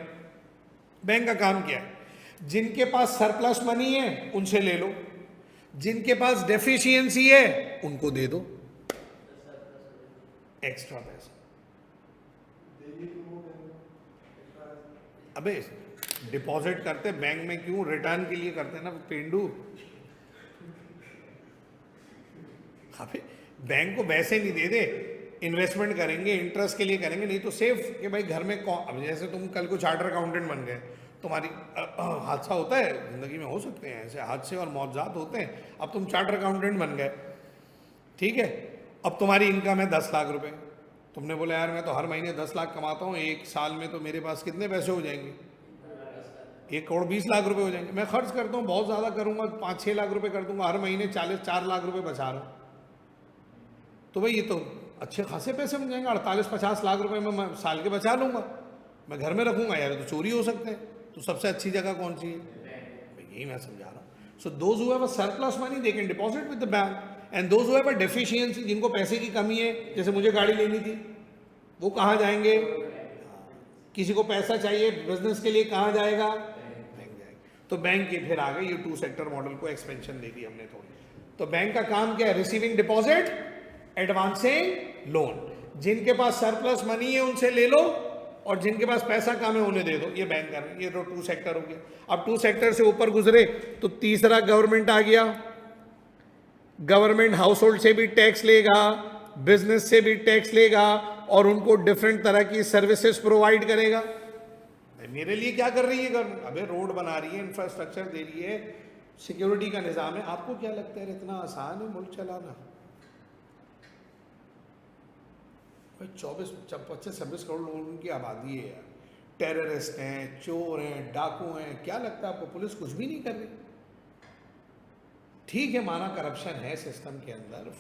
बैंक का काम क्या है? जिनके पास सरप्लस मनी है उनसे ले लो, जिनके पास डेफिशिएंसी है उनको दे दो एक्स्ट्रा पैसा। अबे डिपॉजिट करते बैंक में क्यों, रिटर्न के लिए करते हैं ना पेंडू। अबे बैंक को वैसे नहीं दे दे, इन्वेस्टमेंट करेंगे, इंटरेस्ट के लिए करेंगे, नहीं तो सेफ कि भाई घर में अब जैसे तुम कल को चार्टर अकाउंटेंट बन गए, तुम्हारी हादसा होता है जिंदगी में, हो सकते हैं ऐसे हादसे और मौजात होते हैं। अब तुम चार्टर अकाउंटेंट बन गए, ठीक है, अब तुम्हारी इनकम है 10 लाख रुपए, तुमने बोला यार मैं तो हर महीने 10 लाख कमाता हूँ, एक साल में तो मेरे पास कितने पैसे हो जाएंगे, 1 करोड़ 20 लाख रुपए हो जाएंगे। मैं खर्च करता हूँ, बहुत ज़्यादा करूँगा, 5-6 लाख रुपए कर दूंगा, हर महीने 4 लाख रुपए बचा रहा हूँ, तो भाई ये तो अच्छे खासे पैसे बन जाएंगे। 48-50 लाख रुपए में मैं साल के बचा लूँगा, मैं घर में रखूँगा यार, तो चोरी हो सकते हैं। तो सबसे अच्छी जगह कौन सी है? यही मैं समझा रहा हूँ। So those who have a surplus money they can deposit with the bank, and those who have a deficiency, जिनको पैसे की कमी है, जैसे मुझे गाड़ी लेनी थी, वो कहाँ जाएंगे? किसी को पैसा चाहिए बिजनेस के लिए, कहाँ जाएगा? बैंक जाएगा। तो बैंक के फिर आ गए, ये 2 सेक्टर मॉडल को एक्सपेंशन दे दी हमने थोड़ी। तो बैंक का काम क्या है? Receiving deposit, advancing loan. जिनके पास सरप्लस मनी है उनसे ले लो, और जिनके पास पैसा कम है उन्हें दे दो, ये बैंक कर रहे हैं। ये तो 2 सेक्टर हो गया। अब 2 सेक्टर से ऊपर गुजरे तो तीसरा गवर्नमेंट आ गया। गवर्नमेंट हाउस होल्ड से भी टैक्स लेगा, बिजनेस से भी टैक्स लेगा, और उनको डिफरेंट तरह की सर्विसेज प्रोवाइड करेगा। मेरे लिए क्या कर रही है गवर्नमेंट? अबे रोड बना रही है, इंफ्रास्ट्रक्चर दे रही है, सिक्योरिटी का निजाम है। आपको क्या लगता है इतना आसान है मुल्क चलाना? 25-26 करोड़ लोगों की आबादी है यार, टेररिस्ट हैं, चोर हैं, डाकू हैं, क्या लगता है आपको पुलिस कुछ भी नहीं कर रही? ठीक है, माना करप्शन है सिस्टम के अंदर,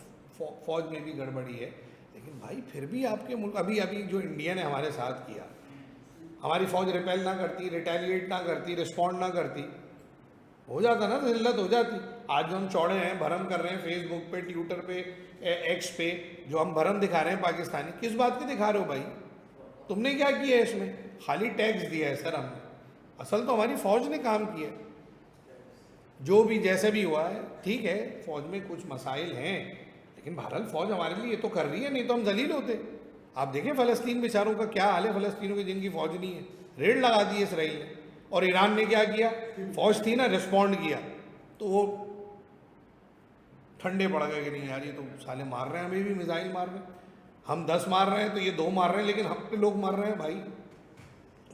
फौज में भी गड़बड़ी है, लेकिन भाई फिर भी आपके मुल्क, अभी जो इंडिया ने हमारे साथ किया, हमारी फौज रिपेल ना करती, रिटेलिएट ना करती, रिस्पॉन्ड ना करती, हो जाता ना, जिल्लत हो जाती। आज जो हम चौड़े हैं, भरम कर रहे हैं फेसबुक पे, ट्विटर पे, एक्स पे, जो हम भरम दिखा रहे हैं पाकिस्तानी, किस बात की दिखा रहे हो भाई? तुमने क्या किया है इसमें? खाली टैक्स दिया है सर हमने, असल तो हमारी फौज ने काम किया। जो भी जैसे भी हुआ है ठीक है, फौज में कुछ मसाइल हैं, लेकिन बहरहाल फौज हमारे लिए ये तो कर रही है, नहीं तो हम जलील होते। आप देखें फ़लस्तीन बेचारों का क्या हाल है, फ़लस्तीनों की जिनकी फौज नहीं है, रेड लगा दी इसराइल ने। और ईरान ने क्या किया? फौज थी ना, रिस्पॉन्ड किया, तो वो ठंडे पड़ गए कि नहीं यार ये तो साले मार रहे हैं, हमें भी मिसाइल मार रहे हैं, हम 10 मार रहे हैं तो ये 2 मार रहे हैं, लेकिन हम पे लोग मार रहे हैं। भाई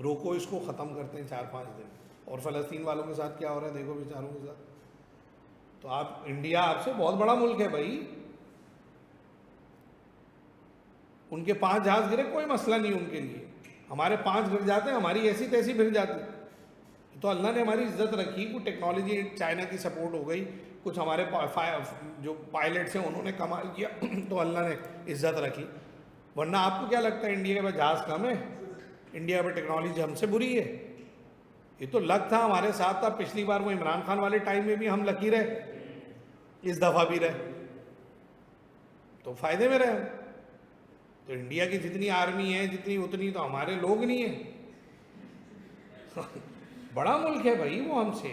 रोको इसको, ख़त्म करते हैं 4-5 दिन। और फ़लस्तीन वालों के साथ क्या हो रहा है देखो, बेचारों के साथ। तो आप, इंडिया आपसे बहुत बड़ा मुल्क है भाई, उनके 5 जहाज गिरे कोई मसला नहीं उनके लिए, हमारे 5 गिर जाते हैं, हमारी ऐसी तैसी गिर जाती। तो अल्लाह ने हमारी इज्जत रखी, कुछ टेक्नोलॉजी चाइना की सपोर्ट हो गई, कुछ हमारे जो पायलट्स हैं उन्होंने कमाल किया तो अल्लाह ने इज्जत रखी। वरना आपको क्या लगता है इंडिया के पास जहाज़ कम है? इंडिया में टेक्नोलॉजी हमसे बुरी है? ये तो लक था हमारे साथ था, पिछली बार वो इमरान खान वाले टाइम में भी हम लकी रहे, इस दफ़ा भी रहे, तो फायदे में रहे। तो इंडिया की जितनी आर्मी है जितनी, उतनी तो हमारे लोग नहीं है बड़ा मुल्क है भाई वो हमसे।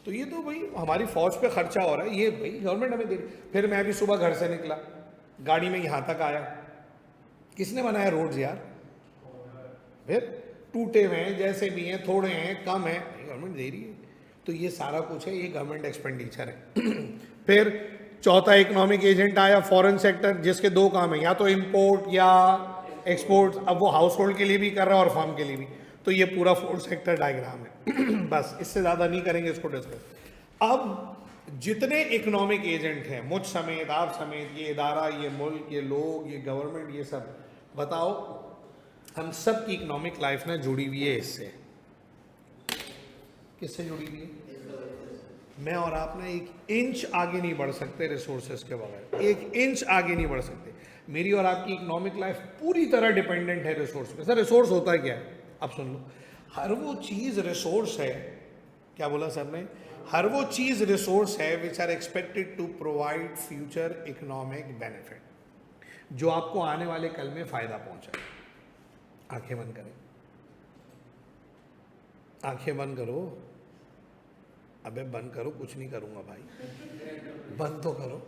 तो ये तो भाई हमारी फौज पे खर्चा हो रहा है, ये भाई गवर्नमेंट हमें दे रही। फिर मैं भी सुबह घर से निकला, गाड़ी में यहाँ तक आया, किसने बनाया रोड्स यार? फिर टूटे हुए हैं, जैसे भी हैं, थोड़े हैं, कम हैं, गवर्नमेंट दे रही है। तो ये सारा कुछ है, ये गवर्नमेंट एक्सपेंडिचर है फिर चौथा इकोनॉमिक एजेंट आया फॉरेन सेक्टर, जिसके 2 काम है, या तो इंपोर्ट या एक्सपोर्ट। अब वो हाउस होल्ड के लिए भी कर रहा है और फर्म के लिए भी। तो ये पूरा 4 सेक्टर डायग्राम है बस इससे ज़्यादा नहीं करेंगे इसको डिस्कस। अब जितने इकोनॉमिक एजेंट हैं, मुझ समेत, आप समेत, ये इदारा, ये मुल्क, ये लोग, ये गवर्नमेंट, ये सब, बताओ हम सब की इकोनॉमिक लाइफ ना जुड़ी हुई है इससे। किससे जुड़ी हुई है? मैं और आप ना एक इंच आगे नहीं बढ़ सकते रिसोर्सेज के बगैर, एक इंच आगे नहीं बढ़ सकते। मेरी और आपकी इकोनॉमिक लाइफ पूरी तरह डिपेंडेंट है रिसोर्स पे। सर रिसोर्स होता है क्या है? अब सुन लो, हर वो चीज़ रिसोर्स है, क्या बोला सर ने? हर वो चीज़ रिसोर्स है which are expected to provide future economic benefit, जो आपको आने वाले कल में फ़ायदा पहुंचाए। आंखें बंद करें, आंखें बंद करो। अबे बंद करो, कुछ नहीं करूँगा भाई, बंद तो करो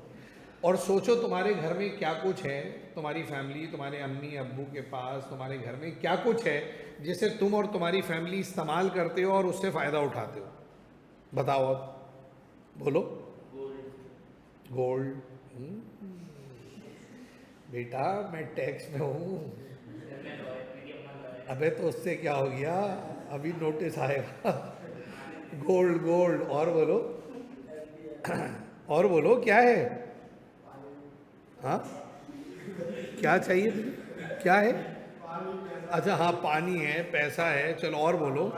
और सोचो तुम्हारे घर में क्या कुछ है, तुम्हारी फैमिली, तुम्हारे अम्मी अब्बू के पास तुम्हारे घर में क्या कुछ है जिसे तुम और तुम्हारी फैमिली इस्तेमाल करते हो और उससे फ़ायदा उठाते हो। बताओ अब, बोलो। गोल्ड। बेटा मैं टैक्स में हूँ। अबे तो उससे क्या हो गया, अभी नोटिस आएगा। गोल्ड गोल्ड, और बोलो और बोलो क्या है? हाँ क्या चाहिए तुझे, क्या है? अच्छा हाँ, पानी है, पैसा है, चलो और बोलो।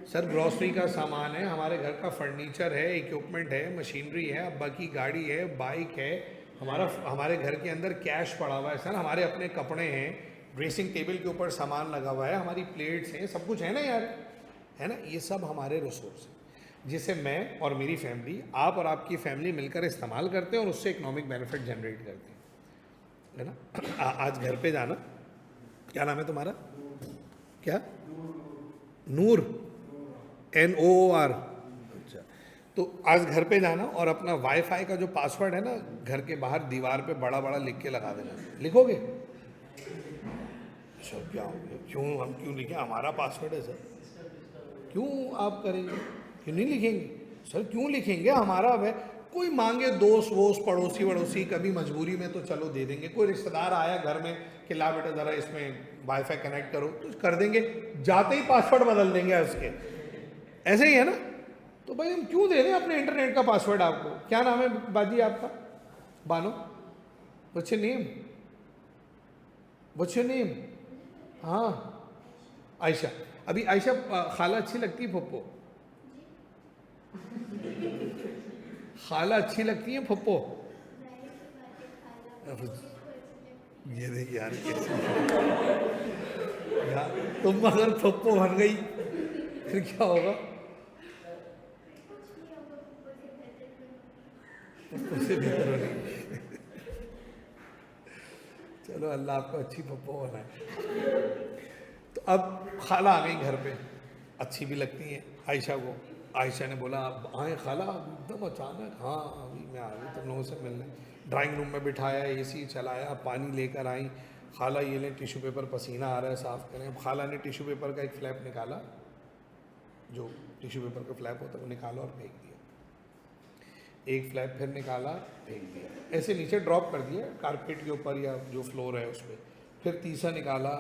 सर ग्रॉसरी का सामान है, हमारे घर का फर्नीचर है, इक्विपमेंट है, मशीनरी है, अब्बा की गाड़ी है, बाइक है, हमारे घर के अंदर कैश पड़ा हुआ है सर, हमारे अपने कपड़े हैं, ड्रेसिंग टेबल के ऊपर सामान लगा हुआ है, हमारी प्लेट्स हैं, सब कुछ है ना यार, है ना? ये सब हमारे रिसोर्स हैं जिसे मैं और मेरी फैमिली, आप और आपकी फैमिली मिलकर इस्तेमाल करते हैं और उससे इकोनॉमिक बेनिफिट जनरेट करते हैं, है ना? आज घर पे जाना, क्या नाम है तुम्हारा? क्या? नूर, NOOR। अच्छा, तो आज घर पे जाना और अपना वाईफाई का जो पासवर्ड है ना, घर के बाहर दीवार पे बड़ा बड़ा लिख के लगा देना। लिखोगे? सर क्या हो गया, क्यों, हम क्यों लिखें, हमारा पासवर्ड है सर, क्यों आप करेंगे, क्यों नहीं लिखेंगे? सर क्यों लिखेंगे, हमारा है। कोई मांगे दोस्त वोस्त, पड़ोसी वड़ोसी, कभी मजबूरी में तो चलो दे देंगे। कोई रिश्तेदार आया घर में कि ला बेटा ज़रा इसमें वाईफाई कनेक्ट करो, तो कर देंगे, जाते ही पासवर्ड बदल देंगे उसके, ऐसे ही है ना? तो भाई हम क्यों दे दें अपने इंटरनेट का पासवर्ड आपको? क्या नाम है बाजी आपका? Bano? What's your name? What's your name? हाँ आयशा। अभी आयशा खाला अच्छी लगती है फप्पो? खाला अच्छी लगती है फप्पो? ये देखिए यार कैसे यार, तुम अगर फप्पो बन गई फिर क्या होगा? उससे बेहतर हो रही। चलो अल्लाह आपको अच्छी पप्पो बनाए। तो अब खाला आ गई घर पे, अच्छी भी लगती हैं आयशा को। आयशा ने बोला आप आए खाला, एकदम अचानक, हाँ अभी मैं आ गई तुम लोगों से मिलने। ड्राइंग रूम में बिठाया, AC चलाया, पानी लेकर आई। खाला ये लें टिश्यू पेपर, पसीना आ रहा है, साफ़ करें। अब खाला ने टिश्यू पेपर का एक फ्लैप निकाला, जो टिश्यू पेपर का फ्लैप होता है वो निकाला और फेंक दिया। एक फ्लैप फिर निकाला, फेंक दिया, ऐसे नीचे ड्रॉप कर दिया कारपेट के ऊपर या जो फ्लोर है उस पर। फिर तीसरा निकाला,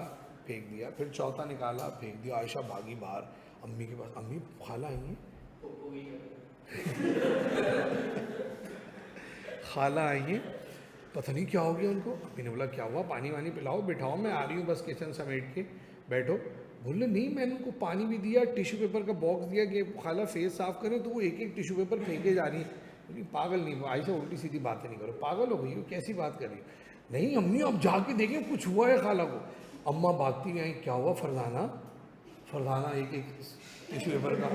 फेंक दिया, फिर चौथा निकाला, फेंक दिया। आयशा भागी बाहर अम्मी के पास, अम्मी खाला आई हैं। खाला आई हैं, पता नहीं क्या हो गया उनको। अम्मी ने बोला क्या हुआ, पानी वानी पिलाओ, बिठाओ, मैं आ रही हूँ बस किचन समेट के, बैठो। बोले नहीं मैंने उनको पानी भी दिया, टिश्यू पेपर का बॉक्स दिया कि खाला फेस साफ करें, तो वो एक एक टिश्यू पेपर फेंके जा रही है। बोली पागल नहीं, आयशा उल्टी सीधी बातें नहीं करो, पागल हो गई हो, कैसी बात कर रही है? नहीं अम्मी अब जाके देखें कुछ हुआ है खाला को। अम्मा भागती आई, क्या हुआ फरजाना? फरजाना एक एक टिश्यू पेपर का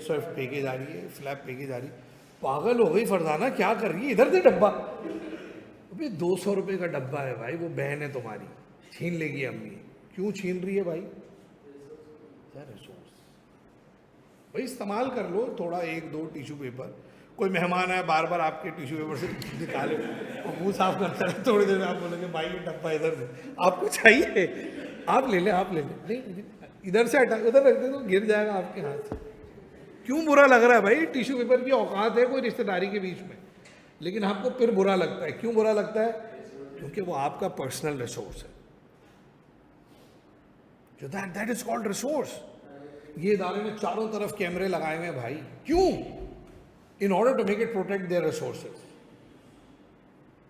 सर्फ फेंके जा रही है, फ्लैप फेंके जा रही है। पागल हो गई फरजाना, क्या कर रही है, इधर से डब्बा। अभी 200 रुपये का डब्बा है भाई, वो बहन है तुम्हारी, छीन लेगी अम्मी। क्यों छीन रही है भाई? रिसोर्स भाई इस्तेमाल कर लो थोड़ा, एक दो टिश्यू पेपर। कोई मेहमान आया बार बार आपके टिश्यू पेपर से निकाले और मुंह साफ करता है, थोड़ी देर में आप बोलोगे भाई ये डब्बा इधर से, आपको चाहिए आप ले लें, आप ले लें। नहीं इधर से हटा, उधर रख दे तो गिर जाएगा आपके हाथ से। क्यों बुरा लग रहा है भाई? टिश्यू पेपर की औकात है कोई रिश्तेदारी के बीच में, लेकिन आपको फिर बुरा लगता है। क्यों बुरा लगता है? क्योंकि वो आपका पर्सनल रिसोर्स है, जो दैट इज कॉल्ड रिसोर्स। ये इदारे ने चारों तरफ कैमरे लगाए हुए हैं भाई, क्यों? in order to make it protect their resources.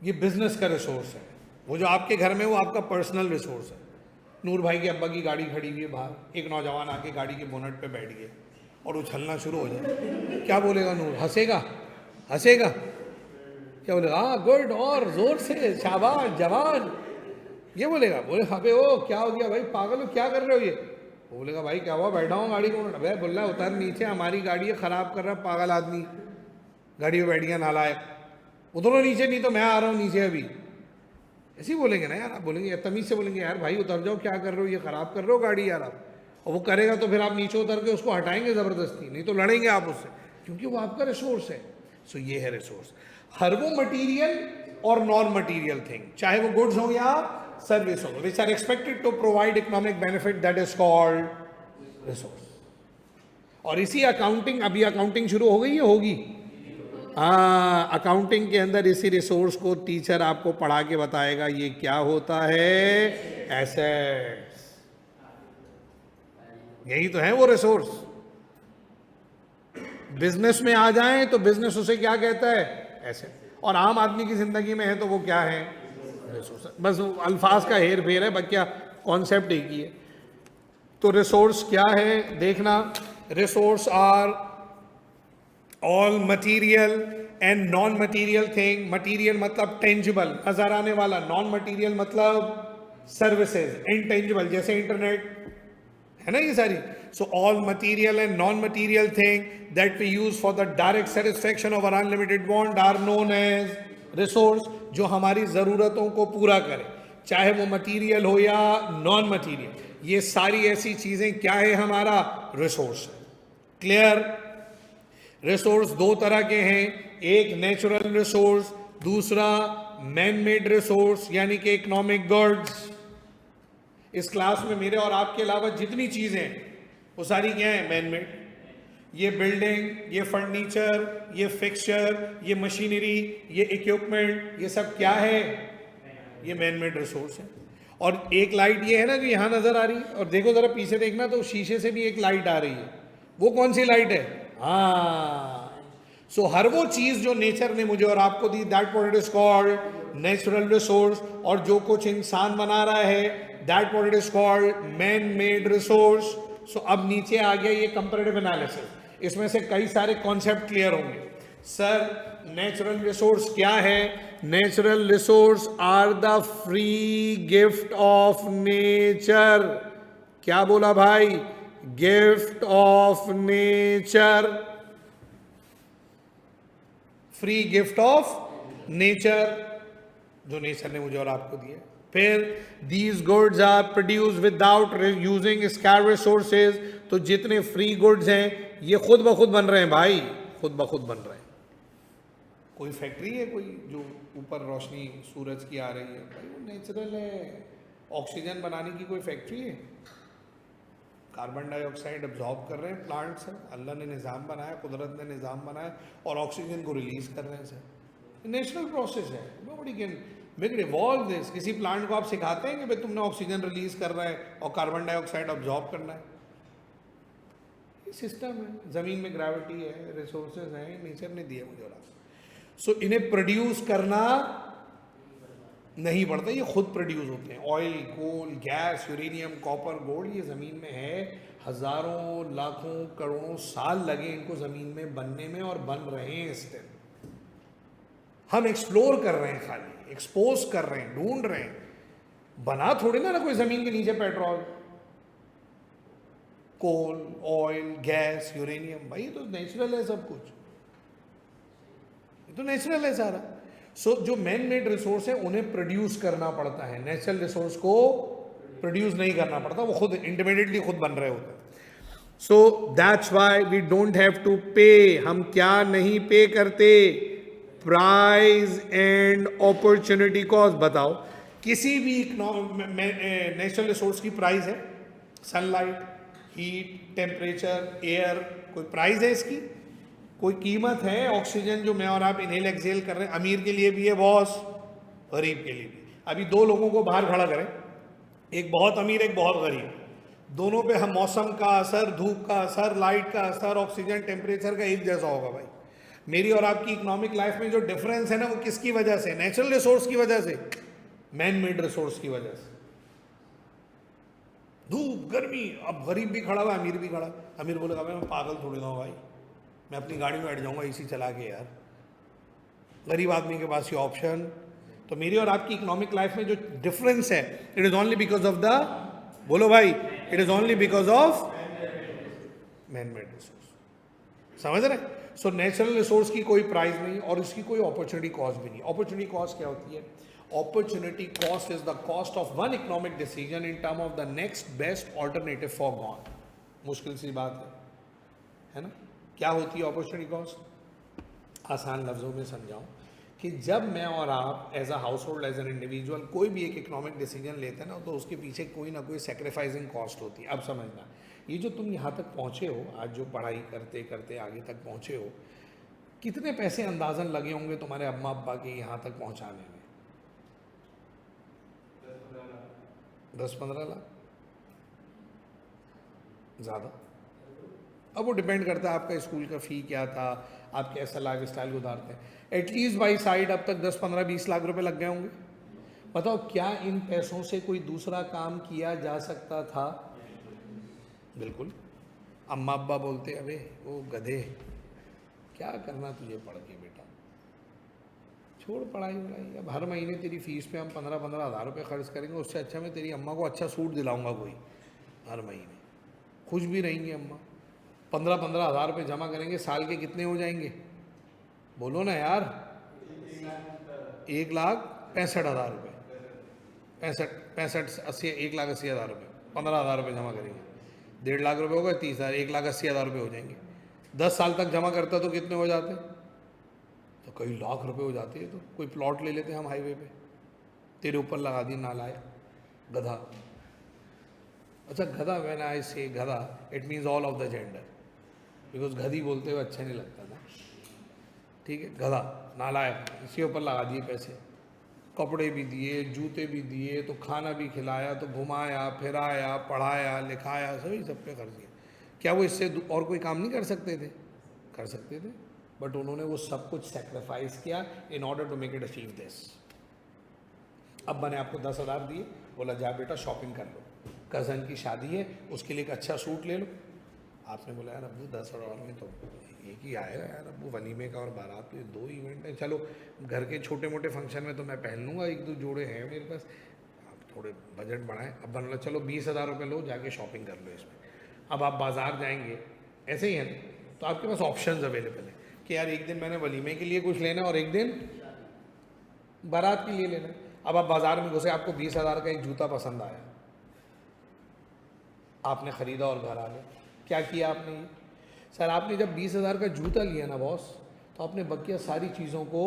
ये बिजनेस का रिसोर्स है, वो जो आपके घर में वो आपका पर्सनल रिसोर्स है। नूर भाई के अब्बा की गाड़ी खड़ी हुई है बाहर, एक नौजवान आके गाड़ी के बोनट पे बैठ गया और उछलना शुरू हो जाए, क्या बोलेगा नूर? हंसेगा? हंसेगा? क्या बोलेगा? हाँ गुड, और जोर से, शाबाश जवान, ये बोलेगा? बोले अबे ओ क्या हो गया भाई, पागल हो, क्या कर रहे हो ये? वो बोलेगा भाई क्या हुआ, बैठा हूँ गाड़ी को। अबे बोल रहा है उतर नीचे, हमारी गाड़ी है, खराब कर रहा है पागल आदमी, गाड़ी में बैठ गया नालायक, उतरो नीचे, नहीं तो मैं आ रहा हूँ नीचे अभी। ऐसे ही बोलेंगे ना यार, आप बोलेंगे तमीज़ से बोलेंगे यार भाई उतर जाओ, क्या कर रहे हो, ये खराब कर रहे हो गाड़ी यार आप। और वो करेगा तो फिर आप नीचे उतर के उसको हटाएंगे ज़बरदस्ती, नहीं तो लड़ेंगे आप उससे, क्योंकि वो आपका रिसोर्स है। सो ये है रिसोर्स। हर वो मटीरियल और नॉन मटीरियल थिंग, चाहे वो गुड्स हो या सर्विस हो, which are expected to provide economic benefit, that is called resource. और इसी अकाउंटिंग, अभी अकाउंटिंग शुरू हो गई है, होगी, हाँ, अकाउंटिंग के अंदर इसी रिसोर्स को टीचर आपको पढ़ा के बताएगा ये क्या होता है, एसेट्स। यही तो है वो रिसोर्स। बिजनेस में आ जाएं तो बिजनेस उसे क्या कहता है, एसेट। और आम आदमी की जिंदगी में है तो वो क्या है, रिसोर्स। बस अल्फाज का हेर फेर है, बच्चा कॉन्सेप्ट एक ही है। तो रिसोर्स क्या है देखना, resource are all material and non material thing. Material मतलब टेंजिबल, नजर आने वाला, नॉन मटीरियल मतलब सर्विसेज, इनटेंजिबल, जैसे इंटरनेट है ना, ये सारी। So all material and non material thing that we use for the direct satisfaction of our unlimited want are known as resource. जो हमारी जरूरतों को पूरा करे, चाहे वो मटीरियल हो या नॉन मटीरियल, ये सारी ऐसी चीजें क्या है, हमारा रिसोर्स है। क्लियर? रिसोर्स दो तरह के हैं, एक नेचुरल रिसोर्स, दूसरा मैन मेड रिसोर्स, यानी कि इकोनॉमिक गुड्स। इस क्लास में मेरे और आपके अलावा जितनी चीजें हैं वो सारी क्या है, मैन मेड। ये बिल्डिंग, ये फर्नीचर, ये फिक्सचर, ये मशीनरी, ये इक्विपमेंट, ये सब क्या है, ये मैन मेड रिसोर्स है। और एक लाइट ये है ना जो यहां नजर आ रही है, और देखो जरा पीछे देखना तो शीशे से भी एक लाइट आ रही है, वो कौन सी लाइट है, हाँ। सो हर वो चीज जो नेचर ने मुझे और आपको दी, that what it is called natural resource. और जो कुछ इंसान बना रहा है, that what it is called man made resource. So अब नीचे आ गया ये कंपैरेटिव एनालिसिस, इसमें से कई सारे कॉन्सेप्ट क्लियर होंगे। सर नेचुरल रिसोर्स क्या है? Natural resource are the free gift of nature. क्या बोला भाई? Gift of nature, free gift of nature जो नेचर ने मुझे और आपको दिया। फिर these goods are produce without using scarce resources. तो जितने फ्री गुड्स हैं ये खुद ब खुद बन रहे हैं भाई, खुद ब खुद बन रहे हैं। कोई फैक्ट्री है कोई जो ऊपर रोशनी सूरज की आ रही है, भाई वो नेचुरल है। ऑक्सीजन बनाने की कोई फैक्ट्री है? कार्बन डाइऑक्साइड एब्जॉर्ब कर रहे हैं प्लांट्स हैं, अल्लाह ने निज़ाम बनाया, कुदरत ने निज़ाम बनाया और ऑक्सीजन को रिलीज कर रहे हैं सर। नेचुरल प्रोसेस है, nobody can make it evolve this. किसी प्लांट को आप सिखाते हैं कि भाई तुमने ऑक्सीजन रिलीज कर रहा है और कार्बन डाइऑक्साइड एब्जॉर्ब करना है? ये सिस्टम है, ज़मीन में ग्रेविटी है, रिसोर्सेज हैं, नेचर ने दिए मुझे और आपको। सो इन्हें प्रोड्यूस करना नहीं पड़ता, ये खुद प्रोड्यूस होते हैं। ऑयल, कोल, गैस, यूरेनियम, कॉपर, गोल्ड, ये ज़मीन में है। हज़ारों, लाखों, करोड़ों साल लगे इनको ज़मीन में बनने में और बन रहे हैं स्टिल। हम एक्सप्लोर कर रहे हैं, खाली एक्सपोज कर रहे हैं, ढूंढ रहे हैं। बना थोड़ी ना कोई ज़मीन के नीचे पेट्रोल, कोल, ऑयल, गैस, यूरेनियम, भाई तो नेचुरल है सब कुछ, ये तो नेचुरल है सारा। सो जो मैन मेड रिसोर्स है उन्हें प्रोड्यूस करना पड़ता है, नेचुरल रिसोर्स को प्रोड्यूस नहीं करना पड़ता, वो खुद इंटरमीडिएटली खुद बन रहे होते हैं। So that's why we don't have to pay. हम क्या नहीं पे करते? Price and opportunity cost. बताओ किसी भी नेचुरल रिसोर्स की प्राइस है? सनलाइट, हीट, टेम्परेचर, एयर, कोई प्राइस है इसकी? कोई कीमत है? ऑक्सीजन जो मैं और आप इनहेल एक्सहेल कर रहे हैं, अमीर के लिए भी है बॉस, गरीब के लिए भी। अभी दो लोगों को बाहर खड़ा करें, एक बहुत अमीर एक बहुत गरीब, दोनों पे हम मौसम का असर, धूप का असर, लाइट का असर, ऑक्सीजन, टेम्परेचर का एक जैसा होगा भाई। मेरी और आपकी इकोनॉमिक लाइफ में जो डिफरेंस है ना, वो किसकी वजह से? नेचुरल रिसोर्स की वजह से, मैन मेड रिसोर्स की वजह से। धूप गर्मी, अब गरीब भी खड़ा हुआ, अमीर भी खड़ा। अमीर बोलेगा मैं पागल थोड़ी ना हूँ भाई, मैं अपनी गाड़ी में बैठ जाऊंगा एसी चला के यार। गरीब आदमी के पास ये ऑप्शन। तो मेरी और आपकी इकोनॉमिक लाइफ में जो डिफरेंस है, it is only because of the, बोलो भाई, it is only because of man made resource. समझ रहे? सो नेचुरल रिसोर्स की कोई प्राइस नहीं और इसकी कोई अपॉर्चुनिटी कॉस्ट भी नहीं। अपॉर्चुनिटी कॉस्ट क्या होती है? Opportunity cost is the cost of one economic decision in term of the next best alternative for gone. मुश्किल सी बात है ना? क्या होती है अपॉर्चुनिटी कॉस्ट? आसान लफ्ज़ों में समझाऊं कि जब मैं और आप as a household, as an individual कोई भी एक इकोनॉमिक डिसीजन लेते हैं ना, तो उसके पीछे कोई ना कोई सेक्रीफाइसिंग कॉस्ट होती है। अब समझना, ये जो तुम यहाँ तक पहुँचे हो, आज जो पढ़ाई करते करते आगे तक पहुँचे हो, कितने पैसे अंदाजन लगे होंगे तुम्हारे अम्मा अब्बा के यहाँ तक पहुँचाने में? 10-15 लाख, ज़्यादा। अब वो डिपेंड करता है आपका स्कूल का फ़ी क्या था, आप कैसा लाइफ स्टाइल गुजारते हैं। एटलीस्ट बाई साइड अब तक 10-15-20 लाख रुपए लग गए होंगे। बताओ, क्या इन पैसों से कोई दूसरा काम किया जा सकता था? बिल्कुल। अम्मा अब्बा बोलते अबे वो गधे, क्या करना तुझे पढ़ के बेटा, छोड़ पढ़ाई वढ़ाई, अब हर महीने तेरी फीस पे हम 15-15 हज़ार रुपये खर्च करेंगे, उससे अच्छा मैं तेरी अम्मा को अच्छा सूट दिलाऊंगा कोई हर महीने, खुश भी रहेंगी अम्मा। 15-15 हज़ार रुपये जमा करेंगे, साल के कितने हो जाएंगे? बोलो ना यार, 1,65,000 रुपये, 1,80,000 रुपये, 15,000 रुपये जमा करेंगे, 1.5 लाख रुपये हो गए, 30,000, 1,80,000 रुपये हो जाएंगे। 10 साल तक जमा करता तो कितने हो जाते? तो कई लाख रुपए हो जाते हैं। तो कोई प्लॉट ले लेते हैं हम हाईवे पे, तेरे ऊपर लगा दी नालायक गधा। अच्छा गधा, व्हेन आई से गधा, it means all of the gender, because गधी बोलते हुए अच्छा नहीं लगता ना, ठीक है? गधा, नालायक, इसके ऊपर लगा दिए पैसे, कपड़े भी दिए, जूते भी दिए, तो खाना भी खिलाया, तो घुमाया फिराया, पढ़ाया लिखाया, सभी सब पे खर्च किया। क्या वो इससे और कोई काम नहीं कर सकते थे? कर सकते थे, बट उन्होंने वो सब कुछ सेक्रीफाइस किया in order to make it achieve this. अब मैंने आपको 10,000 दिए, बोला जा बेटा शॉपिंग कर लो, कज़न की शादी है उसके लिए एक अच्छा सूट ले लो। आपने बोला यार अब्बू 10,000 में तो एक ही आएगा यार अब्बू, वलीमे का और बारात तो 2 इवेंट है, चलो घर के छोटे मोटे फंक्शन में तो मैं पहन लूँगा, 1-2 जोड़े हैं मेरे पास, आप थोड़े बजट बढ़ाएं। अब बोला चलो 20,000 रुपये लो, जाके शॉपिंग कर लो इसमें। अब आप बाज़ार जाएंगे, ऐसे ही है ना, तो आपके पास ऑप्शन अवेलेबल है कि यार एक दिन मैंने वलीमे के लिए कुछ लेना और एक दिन बारात के लिए लेना। अब आप बाजार में घुसे, आपको 20,000 का एक जूता पसंद आया, आपने खरीदा और घर आ गए। क्या किया आपने? ये सर आपने जब 20,000 का जूता लिया ना बॉस, तो आपने बकिया सारी चीज़ों को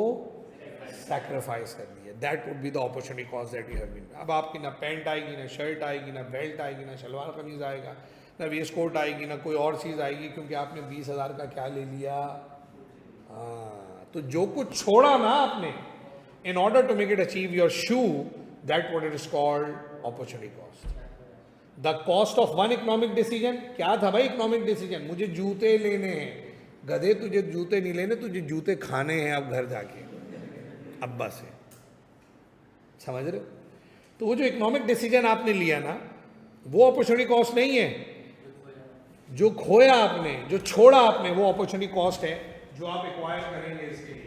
सैक्रिफाइस कर दिया। That would be the opportunity cost that you have been. अब आपकी ना पैंट आएगी, ना शर्ट आएगी, ना बेल्ट आएगी, ना शलवार कमीज आएगा, ना वेस्ट कोट आएगी, ना कोई और चीज़ आएगी, क्योंकि आपने 20,000 का क्या ले लिया? हाँ, तो जो कुछ छोड़ा ना आपने in order to make it achieve your shoe, that what it is called opportunity cost. The cost of one economic decision क्या था भाई? इकोनॉमिक डिसीजन, मुझे जूते लेने हैं। गधे, तुझे जूते नहीं लेने, तुझे जूते खाने हैं अब घर जाके अब्बा से। समझ रहे हो? तो वो जो इकोनॉमिक डिसीजन आपने लिया ना, वो अपॉर्चुनिटी कॉस्ट नहीं है। जो खोया आपने, जो छोड़ा आपने, वो अपॉर्चुनिटी कॉस्ट है जो आप एक्वायर करेंगे इसके लिए।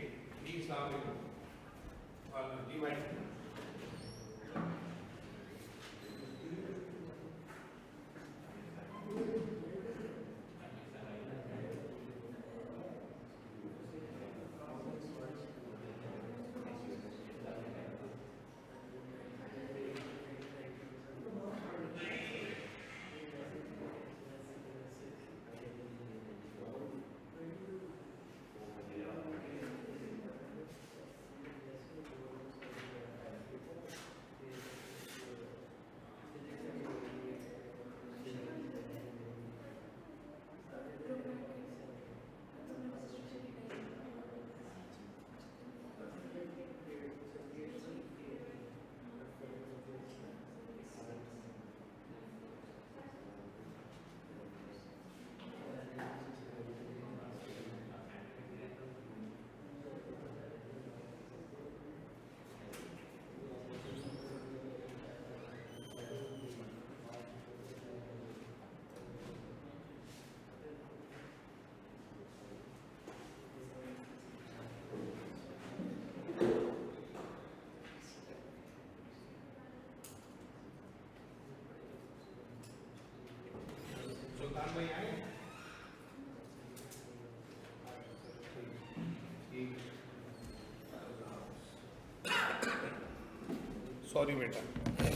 सॉरी बेटा।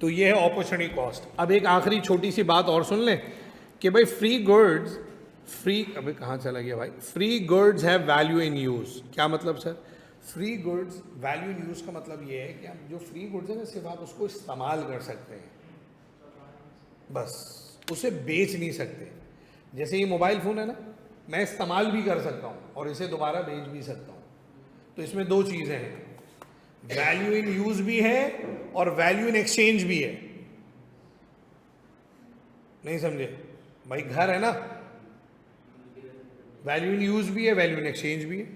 तो ये है अपॉर्चुनिटी कॉस्ट। अब एक आखिरी छोटी सी बात और सुन लें कि भाई फ्री गुड्स, अबे कहाँ चला गया भाई, free goods have value in use. क्या मतलब sir? Free goods value in use का मतलब ये है कि आप जो फ्री गुड्स है ना सिर्फ आप उसको इस्तेमाल कर सकते हैं, बस उसे बेच नहीं सकते। जैसे ये मोबाइल फ़ोन है ना, मैं इस्तेमाल भी कर सकता हूँ और इसे दोबारा बेच भी सकता हूँ। तो इसमें दो चीज़ें हैं, वैल्यू इन यूज भी है और वैल्यू इन एक्सचेंज भी है। नहीं समझे भाई? घर है ना, वैल्यू इन यूज भी है, वैल्यू इन एक्सचेंज भी है।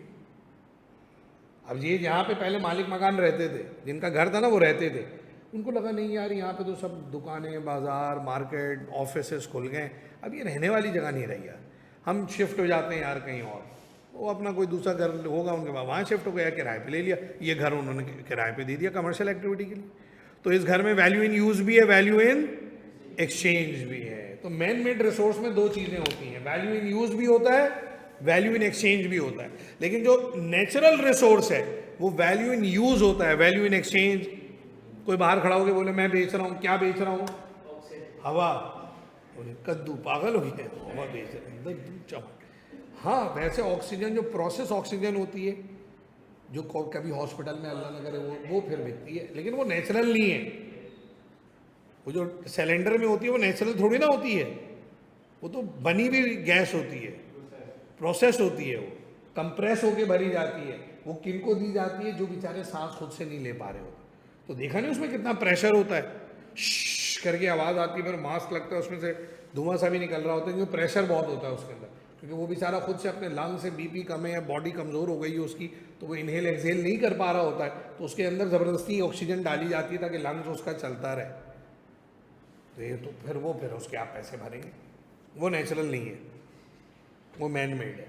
अब ये जहाँ पे पहले मालिक मकान रहते थे, जिनका घर था ना वो रहते थे, उनको लगा नहीं यार यहाँ पे तो सब दुकानें, बाजार, मार्केट, ऑफिसेस खुल गए, अब ये रहने वाली जगह नहीं रही यार, हम शिफ्ट हो जाते हैं यार कहीं और। वो अपना कोई दूसरा घर होगा उनके पास, वहाँ शिफ्ट हो गया, किराए पे ले लिया, ये घर उन्होंने किराए पे दे दिया कमर्शियल एक्टिविटी के लिए। तो इस घर में वैल्यू इन यूज भी है, वैल्यू इन एक्सचेंज भी है। तो मैन मेड रिसोर्स में दो चीज़ें होती हैं, वैल्यू इन यूज भी होता है, वैल्यू इन एक्सचेंज भी होता है। लेकिन जो नेचुरल रिसोर्स है वो वैल्यू इन यूज होता है, वैल्यू इन एक्सचेंज। कोई बाहर खड़ा होकर बोले मैं बेच रहा हूँ, क्या बेच रहा हूँ? हवा। कद्दू, पागल हो गया, हवा बेच रहे हैं। हाँ, वैसे ऑक्सीजन, जो प्रोसेस ऑक्सीजन होती है, जो कभी हॉस्पिटल में अल्लाह न करे वो फिर बिकती है, लेकिन वो नेचुरल नहीं है। वो जो सिलेंडर में होती है वो नेचुरल थोड़ी ना होती है, वो तो बनी हुई गैस होती है, प्रोसेस होती है, वो कंप्रेस होके भरी जाती है। वो किनको दी जाती है? जो बेचारे सांस खुद से नहीं ले पा रहे होते। तो देखा नहीं उसमें कितना प्रेशर होता है, श्श करके आवाज़ आती है, फिर मास्क लगता है, उसमें से धुआं सा भी निकल रहा होता है, क्योंकि प्रेशर बहुत होता है उसके अंदर, क्योंकि वो बेचारा खुद से अपने लंग से बीपी कम है या बॉडी कमज़ोर हो गई है उसकी, तो वो इनहेल एक्सहेल नहीं कर पा रहा होता है, तो उसके अंदर ज़बरदस्ती ऑक्सीजन डाली जाती है ताकि लंग्स उसका चलता रहे। तो ये तो फिर उसके आप पैसे भरेंगे, वो नेचुरल नहीं है, वो मैन मेड है।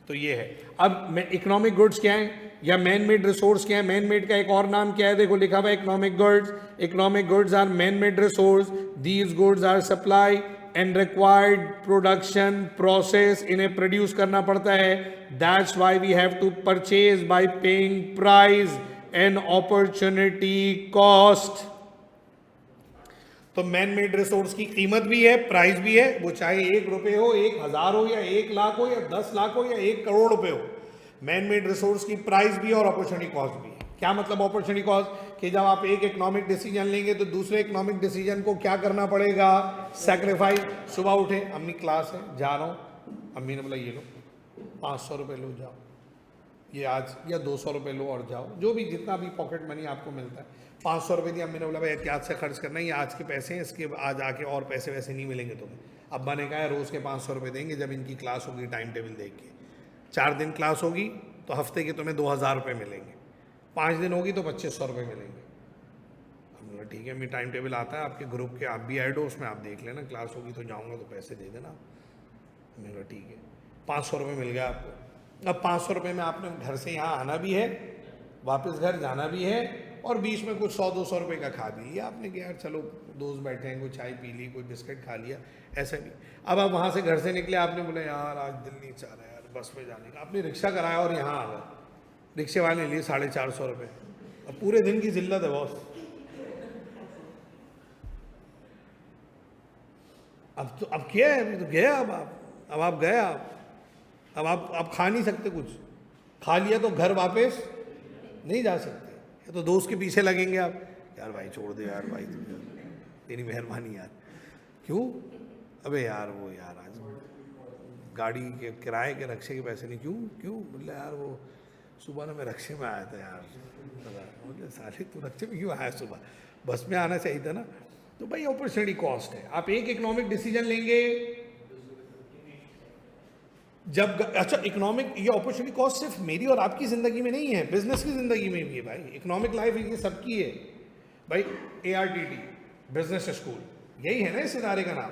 तो ये है। अब इकोनॉमिक गुड्स क्या है या मैन मेड रिसोर्स क्या है? मैन मेड का एक और नाम क्या है? देखो लिखा हुआ है economic goods. Economic goods are man made resource, these goods are supply and required production process, इन्हें प्रोड्यूस करना पड़ता है, that's why we have to purchase by paying price and opportunity cost. तो मैन मेड रिसोर्स की कीमत भी है, प्राइस भी है, वो चाहे 1 रुपये हो, 1,000 हो, या 1 लाख हो, या 10 लाख हो, या 1 करोड़ रुपए हो। मैन मेड रिसोर्स की प्राइस भी और अपॉर्चुनिटी कॉस्ट भी है। क्या मतलब अपॉर्चुनिटी कॉस्ट? कि जब आप एक इकोनॉमिक डिसीजन लेंगे तो दूसरे इकोनॉमिक डिसीजन को क्या करना पड़ेगा? सेक्रीफाइस। सुबह उठे, अम्मी क्लास है, जा रहा हूँ, अम्मी ने बोला ये लो 500 रुपये लो जाओ, ये आज, या 200 रुपये लो और जाओ, जो भी जितना भी पॉकेट मनी आपको मिलता है। 500 रुपये दिया, अम्मी ने बोला भाई एहतियात से खर्च करना, ये आज के पैसे हैं, इसके आज आके और पैसे वैसे नहीं मिलेंगे तुम्हें। अब्बा ने कहा रोज़ के 500 रुपये देंगे, जब इनकी क्लास होगी टाइम टेबल देख के, 4 दिन क्लास होगी तो हफ्ते के तुम्हें 2,000 रुपये मिलेंगे, 5 दिन होगी तो 2,500 रुपये मिलेंगे। हमने कहा ठीक है अम्मी, टाइम टेबल आता है आपके ग्रुप के, आप भी ऐड हो उसमें, आप देख लेना, क्लास होगी तो जाऊँगा तो पैसे दे देना। हमने कहा ठीक है, 500 रुपये मिल गया आपको। अब 500 रुपये में आपने घर से यहाँ आना भी है, वापस घर जाना भी है, और बीच में कुछ 100-200 रुपये का खा भी लिया आपने कि यार चलो दोस्त बैठे हैं, कोई चाय पी ली, कोई बिस्किट खा लिया, ऐसा भी। अब आप वहाँ से घर से निकले, आपने बोला यार आज दिल नहीं चाह रहा यार बस में जाने का, आपने रिक्शा कराया और यहाँ आ गए, रिक्शे वाले लिए 450 रुपये। अब पूरे दिन की जिल्लत है बॉस। अब क्या है, अभी तो गया, अब आप गए, अब आप खा नहीं सकते, कुछ खा लिया तो घर वापस नहीं जा सकते, तो दोस्त के पीछे लगेंगे आप, यार भाई छोड़ दे यार भाई, तेरी मेहरबानी यार। क्यों? अबे यार वो यार आज गाड़ी के किराए के रक्शे के पैसे नहीं। क्यों बोले यार वो सुबह ना मैं रक्शे में आया था यार। बोले साले तू रक्शे में क्यों आया, सुबह बस में आना चाहिए था ना। तो भाई अपॉर्चुनिटी कॉस्ट है। आप एक इकोनॉमिक डिसीजन लेंगे जब, अच्छा इकोनॉमिक, ये अपॉर्चुनिटी कॉस्ट सिर्फ मेरी और आपकी ज़िंदगी में नहीं है, बिजनेस की ज़िंदगी में भी है भाई। इकोनॉमिक लाइफ ये सबकी है भाई। ARTT बिजनेस स्कूल, यही है ना इस इदारे का नाम।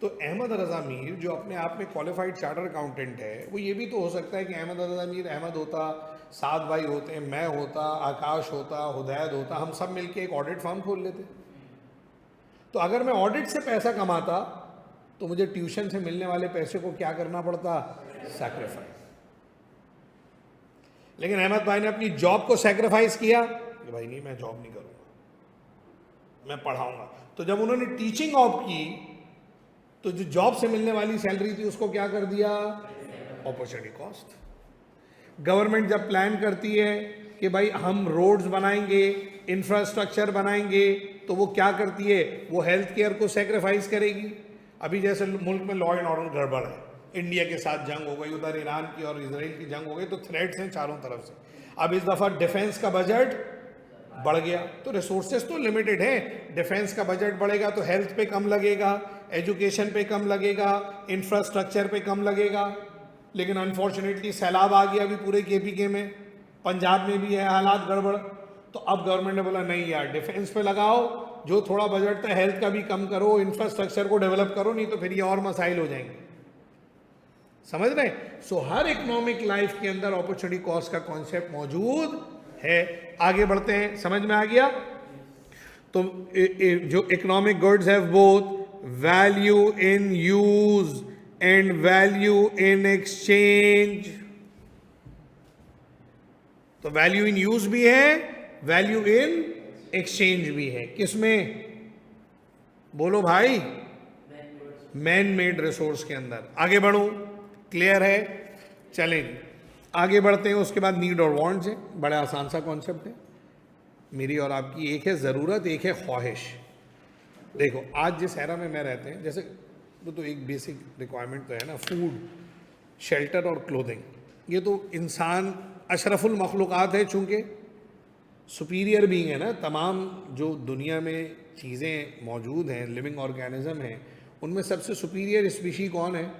तो अहमद रज़ा मीर जो अपने आप में क्वालिफाइड चार्टर अकाउंटेंट है, वो ये भी तो हो सकता है कि अहमद रज़ा मीर अहमद होता, 7 भाई होते, मैं होता, आकाश होता, हुदैद होता, हम सब मिलके एक ऑडिट फर्म खोल लेते। तो अगर मैं ऑडिट से पैसा कमाता तो मुझे ट्यूशन से मिलने वाले पैसे को क्या करना पड़ता? सैक्रिफाइस। लेकिन अहमद भाई ने अपनी जॉब को सैक्रिफाइस किया, कि भाई नहीं, मैं जॉब नहीं करूँगा, मैं पढ़ाऊँगा। तो जब उन्होंने टीचिंग ऑप्ट की तो जो जॉब से मिलने वाली सैलरी थी उसको क्या कर दिया, अपॉर्चुनिटी कॉस्ट। गवर्नमेंट जब प्लान करती है कि भाई हम रोड्स बनाएंगे, इंफ्रास्ट्रक्चर बनाएंगे, तो वो क्या करती है, वो हेल्थ केयर को सेक्रीफाइस करेगी। अभी जैसे मुल्क में लॉ एंड ऑर्डर गड़बड़ है, इंडिया के साथ जंग हो गई, उधर ईरान की और इसराइल की जंग हो गई, तो थ्रेट्स हैं चारों तरफ से। अब इस दफ़ा डिफेंस का बजट बढ़ गया, तो रिसोर्सेज तो लिमिटेड है। डिफेंस का बजट बढ़ेगा तो हेल्थ पे कम लगेगा, एजुकेशन पे कम लगेगा, इंफ्रास्ट्रक्चर पे कम लगेगा। लेकिन अनफॉर्चुनेटली सैलाब आ गया अभी पूरे केपीके में, पंजाब में भी है हालात गड़बड़। तो अब गवर्नमेंट ने बोला नहीं यार, डिफेंस पे लगाओ, जो थोड़ा बजट था हेल्थ का भी कम करो, इंफ्रास्ट्रक्चर को डेवलप करो, नहीं तो फिर ये और मसाइल हो जाएंगे। समझ रहे? सो हर इकोनॉमिक लाइफ के अंदर अपॉर्चुनिटी कॉस्ट का कॉन्सेप्ट मौजूद है। आगे बढ़ते हैं, समझ में आ गया? तो जो economic goods have both value in use and value in exchange. तो वैल्यू इन यूज भी है, वैल्यू इन एक्सचेंज भी है। किसमें? बोलो भाई, मैन मेड रिसोर्स के अंदर। आगे बढ़ो, क्लियर है? चलें आगे बढ़ते हैं। उसके बाद नीड और वांट्स है, बड़ा आसान सा कॉन्सेप्ट है। मेरी और आपकी एक है ज़रूरत, एक है ख्वाहिश। देखो आज जिस एरा में मैं रहते हैं, जैसे वो तो एक बेसिक रिक्वायरमेंट तो है ना, फूड, शेल्टर और क्लोथिंग। ये तो इंसान अशरफुल मखलूक़ात है, चूँकि सुपीरियर बीइंग है ना। तमाम जो दुनिया में चीज़ें मौजूद हैं, लिविंग ऑर्गेनिज्म हैं, उनमें सबसे सुपीरियर स्पीशी कौन है?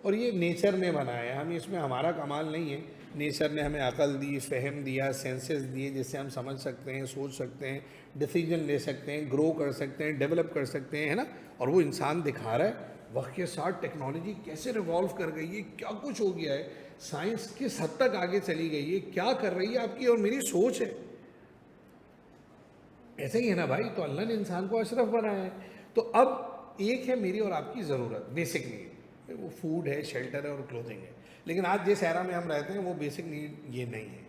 और ये नेचर ने बनाया है, हम इसमें हमारा कमाल नहीं है। नेचर ने हमें अकल दी, फ़हम दिया, सेंसेस दिए, जिससे हम समझ सकते हैं, सोच सकते हैं, डिसीजन ले सकते हैं, ग्रो कर सकते हैं, डेवलप कर सकते हैं, है ना। और वो इंसान दिखा रहा है वक्त के साथ टेक्नोलॉजी कैसे रिवॉल्व कर गई है, क्या कुछ हो गया है, साइंस किस हद तक आगे चली गई है, क्या कर रही है आपकी और मेरी सोच है। ऐसे ही है ना भाई। तो अल्लाह ने इंसान को अशरफ बनाया है। तो अब एक है मेरी और आपकी ज़रूरत, बेसिक नीड, वो फूड है, शेल्टर है और क्लोथिंग है। लेकिन आज जिस एरा में हम रहते हैं वो बेसिक नीड ये नहीं है।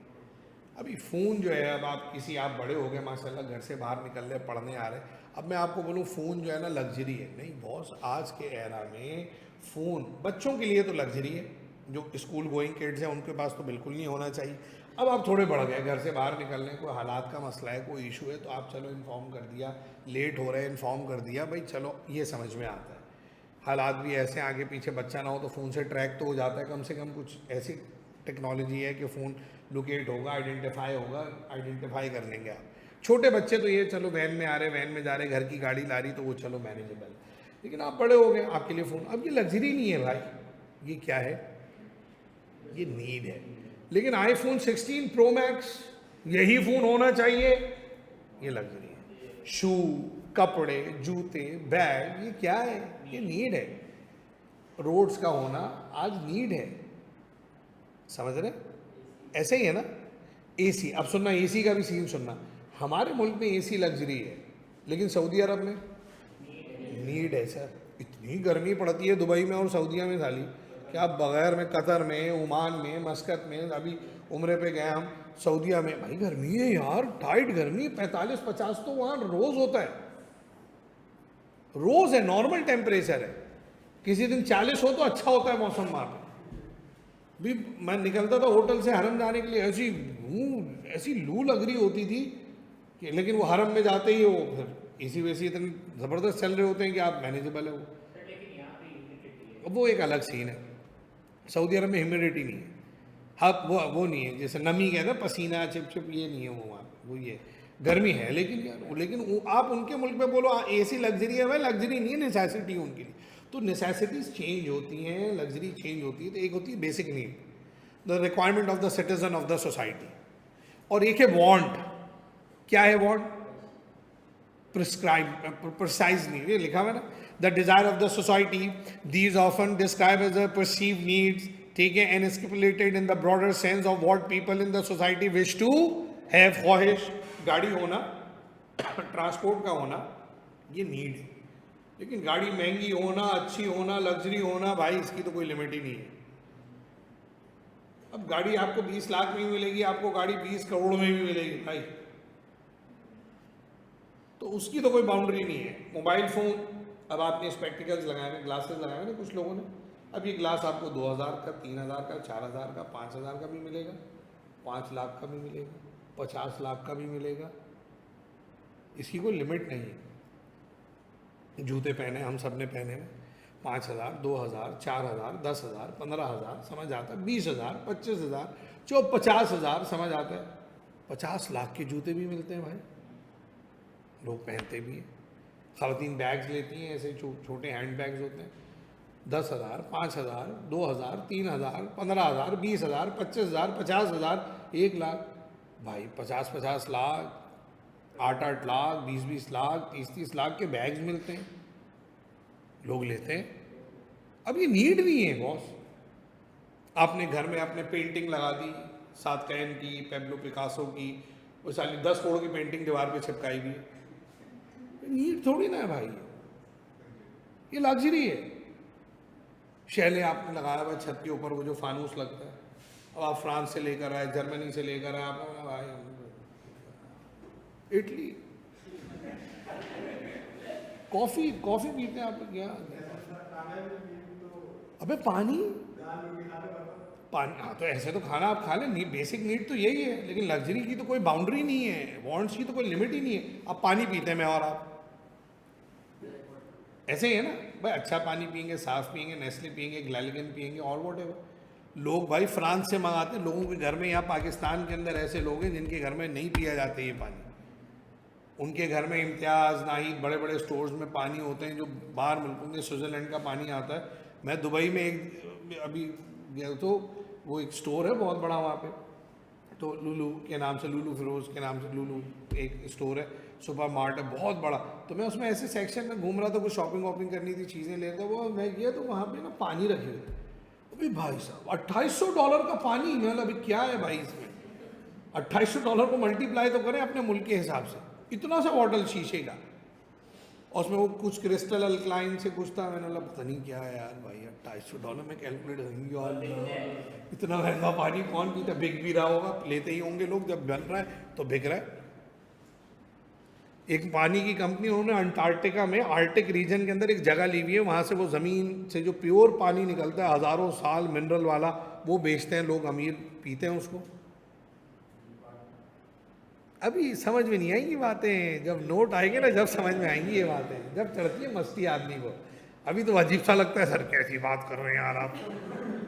अभी फ़ोन जो है, अब आप बड़े हो गए माशाल्लाह, घर से बाहर निकल रहे, पढ़ने आ रहे। अब मैं आपको बोलूँ फ़ोन जो है ना लग्जरी है, नहीं बॉस, आज के एरा में फ़ोन बच्चों के लिए तो लग्जरी है। जो स्कूल गोइंग किड्स हैं उनके पास तो बिल्कुल नहीं होना चाहिए। अब आप थोड़े बढ़ गए, घर से बाहर निकलने, कोई हालात का मसला है, कोई इशू है, तो आप चलो इन्फॉर्म कर दिया, लेट हो रहे हैं इन्फॉर्म कर दिया, भाई चलो ये समझ में आता है। हालात भी ऐसे आगे पीछे बच्चा ना हो तो फ़ोन से ट्रैक तो हो जाता है, कम से कम कुछ ऐसी टेक्नोलॉजी है कि फ़ोन लोकेट होगा, आइडेंटिफाई कर लेंगे आप। छोटे बच्चे तो ये चलो वैन में आ रहे, वैन में जा रहे, घर की गाड़ी ला रही, तो वो चलो मैनेजेबल। लेकिन आप बड़े हो गए, आपके लिए फ़ोन अब ये लग्जरी नहीं है भाई, ये क्या है, ये नीड है। लेकिन आईफोन 16 प्रो मैक्स यही फ़ोन होना चाहिए, ये लग्जरी है। शू, कपड़े, जूते, बैग, ये क्या है, ये नीड है। रोड्स का होना आज नीड है, समझ रहे? ऐसे ही है ना। एसी, अब सुनना, एसी का भी सीन सुनना। हमारे मुल्क में एसी लग्जरी है, लेकिन सऊदी अरब में नीड है सर। इतनी गर्मी पड़ती है दुबई में और सऊदीया में साली, क्या बगैर में, कतर में, ओमान में, मस्कत में, अभी उम्रे पे गए हम सऊदीया में, भाई गर्मी है यार, टाइट गर्मी, 45-50 तो वहाँ रोज़ होता है, रोज़ है, नॉर्मल टेम्परेचर है। किसी दिन 40 हो तो अच्छा होता है मौसम वहाँ पे भी। मैं निकलता था होटल से हरम जाने के लिए, ऐसी लू लग रही होती थी कि, लेकिन वो हरम में जाते ही वो फिर एसी वेसी इतने ज़बरदस्त चल रहे होते हैं कि आप मैनेजेबल है वो एक अलग सीन है। सऊदी अरब में ह्यूमिडिटी नहीं है, हाँ वो नहीं है, जैसे नमी कहते हैं, पसीना चिप ये नहीं है वो वहाँ, वो ये गर्मी है। लेकिन यार, लेकिन आप उनके मुल्क में बोलो एसी लग्जरी है, भाई लग्जरी नहीं है, नेसेसिटी है उनके लिए। तो नेसेसिटीज चेंज होती हैं, लग्जरी चेंज होती है। तो एक होती है basic need, the requirement of the citizen of the society, और एक है वांट। क्या है वांट? प्रिसाइज नीड, ये लिखा हुआ है ना, the desire of the society, these often describe as a perceived needs, ठीक है, and stipulated in the broader sense of what people in the society wish to have. ख्वाहिश, गाड़ी होना, ट्रांसपोर्ट का होना, ये नीड है। लेकिन गाड़ी महंगी होना, अच्छी होना, लग्जरी होना, भाई इसकी तो कोई लिमिट ही नहीं है। अब गाड़ी आपको 20 लाख में भी मिलेगी, आपको गाड़ी 20 करोड़ में भी मिलेगी भाई, तो उसकी तो कोई बाउंड्री नहीं है। मोबाइल फ़ोन, अब आपने स्पेक्टिकल्स लगाए हैं, ग्लासेस लगाए हैं ना कुछ लोगों ने, अब ये ग्लास आपको 2000 का, 3000 का, 4000 का, 5000 का भी मिलेगा, 5 लाख का भी मिलेगा, 50 लाख का भी मिलेगा, इसकी कोई लिमिट नहीं है। जूते पहने, हम सब ने पहने हैं, 5000, 2000, 4000, 10,000, 15,000 समझ आता है, 20,000, 25,000, जो 50,000 समझ आता है, 50 लाख के जूते भी मिलते हैं भाई, लोग पहनते भी हैं। ख़वातीन बैग्स लेती हैं, ऐसे छोटे हैंड बैग्स होते हैं, 10,000, 5,000, 2,000, 3,000, 15,000, 20,000, 25,000, 50,000, 1 लाख। भाई 50-50 लाख, 8-8 लाख, 20-20 लाख, 30-30 लाख के बैग्स मिलते हैं, लोग लेते हैं। अब ये नीड नहीं है बॉस। आपने घर में अपने पेंटिंग लगा दी, सात कैन की, पेब्लो पिकासो की, वो साली 10 करोड़ की पेंटिंग दीवार पे चिपकाई हुई है, नीड थोड़ी ना है भाई, ये लग्जरी है। शैले आपने लगाया हुआ छत के ऊपर, वो जो फानूस लगता है, अब आप फ्रांस से लेकर आए, जर्मनी से लेकर आए, आपने भाई इटली, कॉफी पीते हैं आप क्या? अबे पानी, हाँ तो ऐसे तो खाना आप खा लें, बेसिक नीड तो यही है, लेकिन लग्जरी की तो कोई बाउंड्री नहीं है, वांट्स की तो कोई लिमिट ही नहीं है। आप पानी पीते हैं, मैं और आप ऐसे ही है ना भाई, अच्छा पानी पियेंगे, साफ पियेंगे, नेस्ले पियेंगे, ग्लाइलिगन पियेंगे और वॉटेवर। लोग भाई फ्रांस से मंगाते हैं, लोगों के घर में, या पाकिस्तान के अंदर ऐसे लोग हैं जिनके घर में नहीं पिया जाता ये पानी, उनके घर में इम्तियाज़ नाहिद बड़े बड़े स्टोर्स में पानी होते हैं जो बाहर मुल्कों में, स्विट्ज़रलैंड का पानी आता है। मैं दुबई में एक अभी गया, तो वो एक स्टोर है बहुत बड़ा वहाँ पे, तो लुलू के नाम से, लुलू फिरोज़ के नाम से लुलू एक स्टोर है, सुपर मार्ट है बहुत बड़ा। तो मैं उसमें ऐसे सेक्शन में घूम रहा था, कुछ शॉपिंग वॉपिंग करनी थी, चीज़ें ले रहा था, वो मैं गया तो वहाँ पे ना पानी रखे हुए, अभी भाई साहब $2800 का पानी, मतलब अभी क्या है भाई इसमें, $2800 को मल्टीप्लाई तो करें अपने मुल्क के हिसाब से, इतना सा बॉटल शीशे का, और उसमें वो कुछ क्रिस्टल अल्कलाइन से कुछ था, मैंने बोला पता नहीं क्या है यार भाई, $2800 में कैलकुलेट करेंगे, इतना महंगा पानी कौन पीता, बिक भी रहा होगा, लेते ही होंगे लोग, जब बन रहा है तो बिक रहा है। एक पानी की कंपनी, उन्होंने अंटार्कटिका में, आर्टिक रीजन के अंदर एक जगह ली हुई है, वहाँ से वो ज़मीन से जो प्योर पानी निकलता है हज़ारों साल मिनरल वाला, वो बेचते हैं लोग, अमीर पीते हैं उसको। अभी समझ में नहीं आएंगी बातें, जब नोट आएंगे ना, जब समझ में आएंगी ये बातें, जब चढ़ती है मस्ती आदमी को। अभी तो अजीब सा लगता है, सर कैसी बात कर रहे हैं यार आप,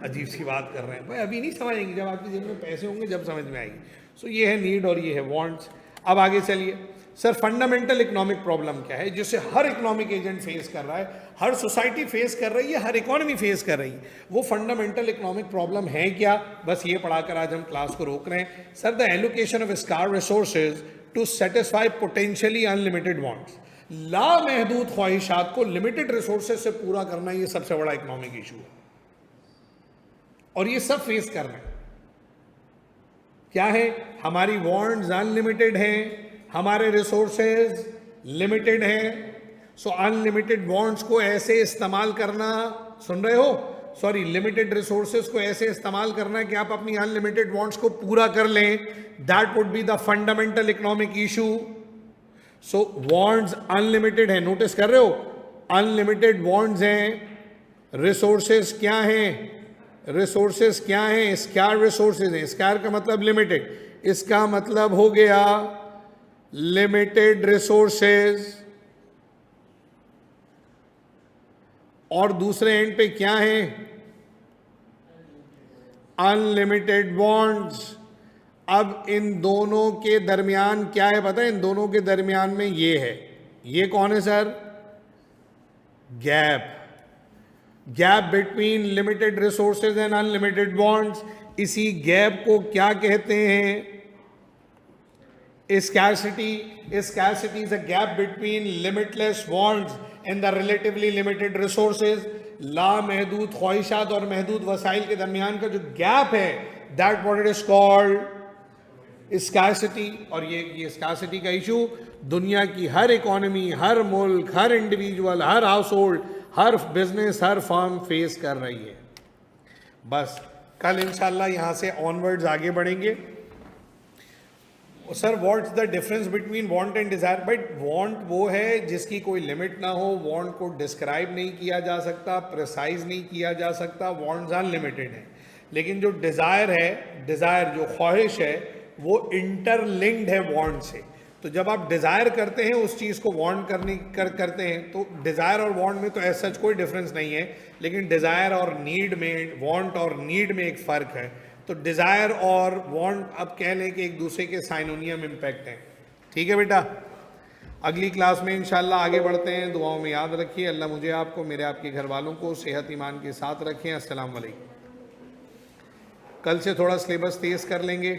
अजीब सी बात कर रहे हैं भाई, अभी नहीं समझेंगे, जब आपकी जेब में पैसे होंगे जब समझ में आएगी। सो ये है नीड और ये है वांट्स। अब आगे चलिए सर, फंडामेंटल इकोनॉमिक प्रॉब्लम क्या है जिसे हर इकोनॉमिक एजेंट फेस कर रहा है, हर सोसाइटी फेस कर रही है, हर इकोनॉमी फेस कर रही है, वो फंडामेंटल इकोनॉमिक प्रॉब्लम है क्या? बस ये पढ़ाकर आज हम क्लास को रोक रहे हैं। Sir, the allocation of scarce resources to satisfy potentially unlimited wants, लामहदूद ख्वाहिशात को लिमिटेड रिसोर्सेज से पूरा करना, ये सबसे बड़ा इकोनॉमिक इशू है और ये सब फेस कर रहे हैं। क्या है? हमारी वांट्स अनलिमिटेड हैं, हमारे रिसोर्सेज लिमिटेड हैं। सो अनलिमिटेड वांट्स को ऐसे इस्तेमाल करना, सुन रहे हो, सॉरी, लिमिटेड रिसोर्सेज को ऐसे इस्तेमाल करना कि आप अपनी अनलिमिटेड वांट्स को पूरा कर लें, that would be the fundamental economic issue. So wants unlimited है, नोटिस कर रहे हो, अनलिमिटेड वांट्स हैं, रिसोर्सेज क्या हैं? रिसोर्सेज क्या हैं? स्कार्स रिसोर्सेज हैं। स्कार्स का मतलब लिमिटेड, इसका मतलब हो गया लिमिटेड रिसोर्सेज, और दूसरे एंड पे क्या है? Unlimited wants. अब इन दोनों के दरमियान क्या है पता है? इन दोनों के दरमियान में ये है, ये कौन है sir? Gap. Gap between limited resources and unlimited wants, इसी गैप को क्या कहते हैं? Scarcity. Scarcity is a gap between limitless wants and the relatively limited resources. लामहदूद ख्वाहिशात और महदूद वसाइल के दरमियान का जो गैप है, that what it is called scarcity। और ये scarcity का इशू दुनिया की हर इकोनॉमी, हर मुल्क, हर इंडिविजुअल, हर हाउस होल्ड, हर बिजनेस, हर फर्म फेस कर रही है। बस कल इंशाल्लाह यहाँ से ऑनवर्ड्स आगे बढ़ेंगे। Sir what's the difference between want and desire? But want वो है जिसकी कोई लिमिट ना हो, वांट को डिस्क्राइब नहीं किया जा सकता, प्रिसाइज नहीं किया जा सकता, वांट्स अनलिमिटेड है। लेकिन जो डिज़ायर है, डिज़ायर जो ख्वाहिश है, वो इंटरलिंक्ड है वांट से। तो जब आप डिज़ायर करते हैं उस चीज़ को वांट करते हैं, तो डिज़ायर और वांट में तो ऐसा सच कोई डिफरेंस नहीं है, लेकिन डिज़ायर और नीड में, वांट और नीड में एक फ़र्क है। तो डिज़ायर और वांट अब कह लें कि एक दूसरे के साइनोनियम इम्पैक्ट हैं। ठीक है बेटा, अगली क्लास में इंशाल्लाह आगे बढ़ते हैं। दुआओं में याद रखिए। अल्लाह मुझे, आपको, मेरे आपके घर वालों को सेहत ईमान के साथ रखें। अस्सलाम वालेकुम। कल से थोड़ा सिलेबस तेज़ कर लेंगे।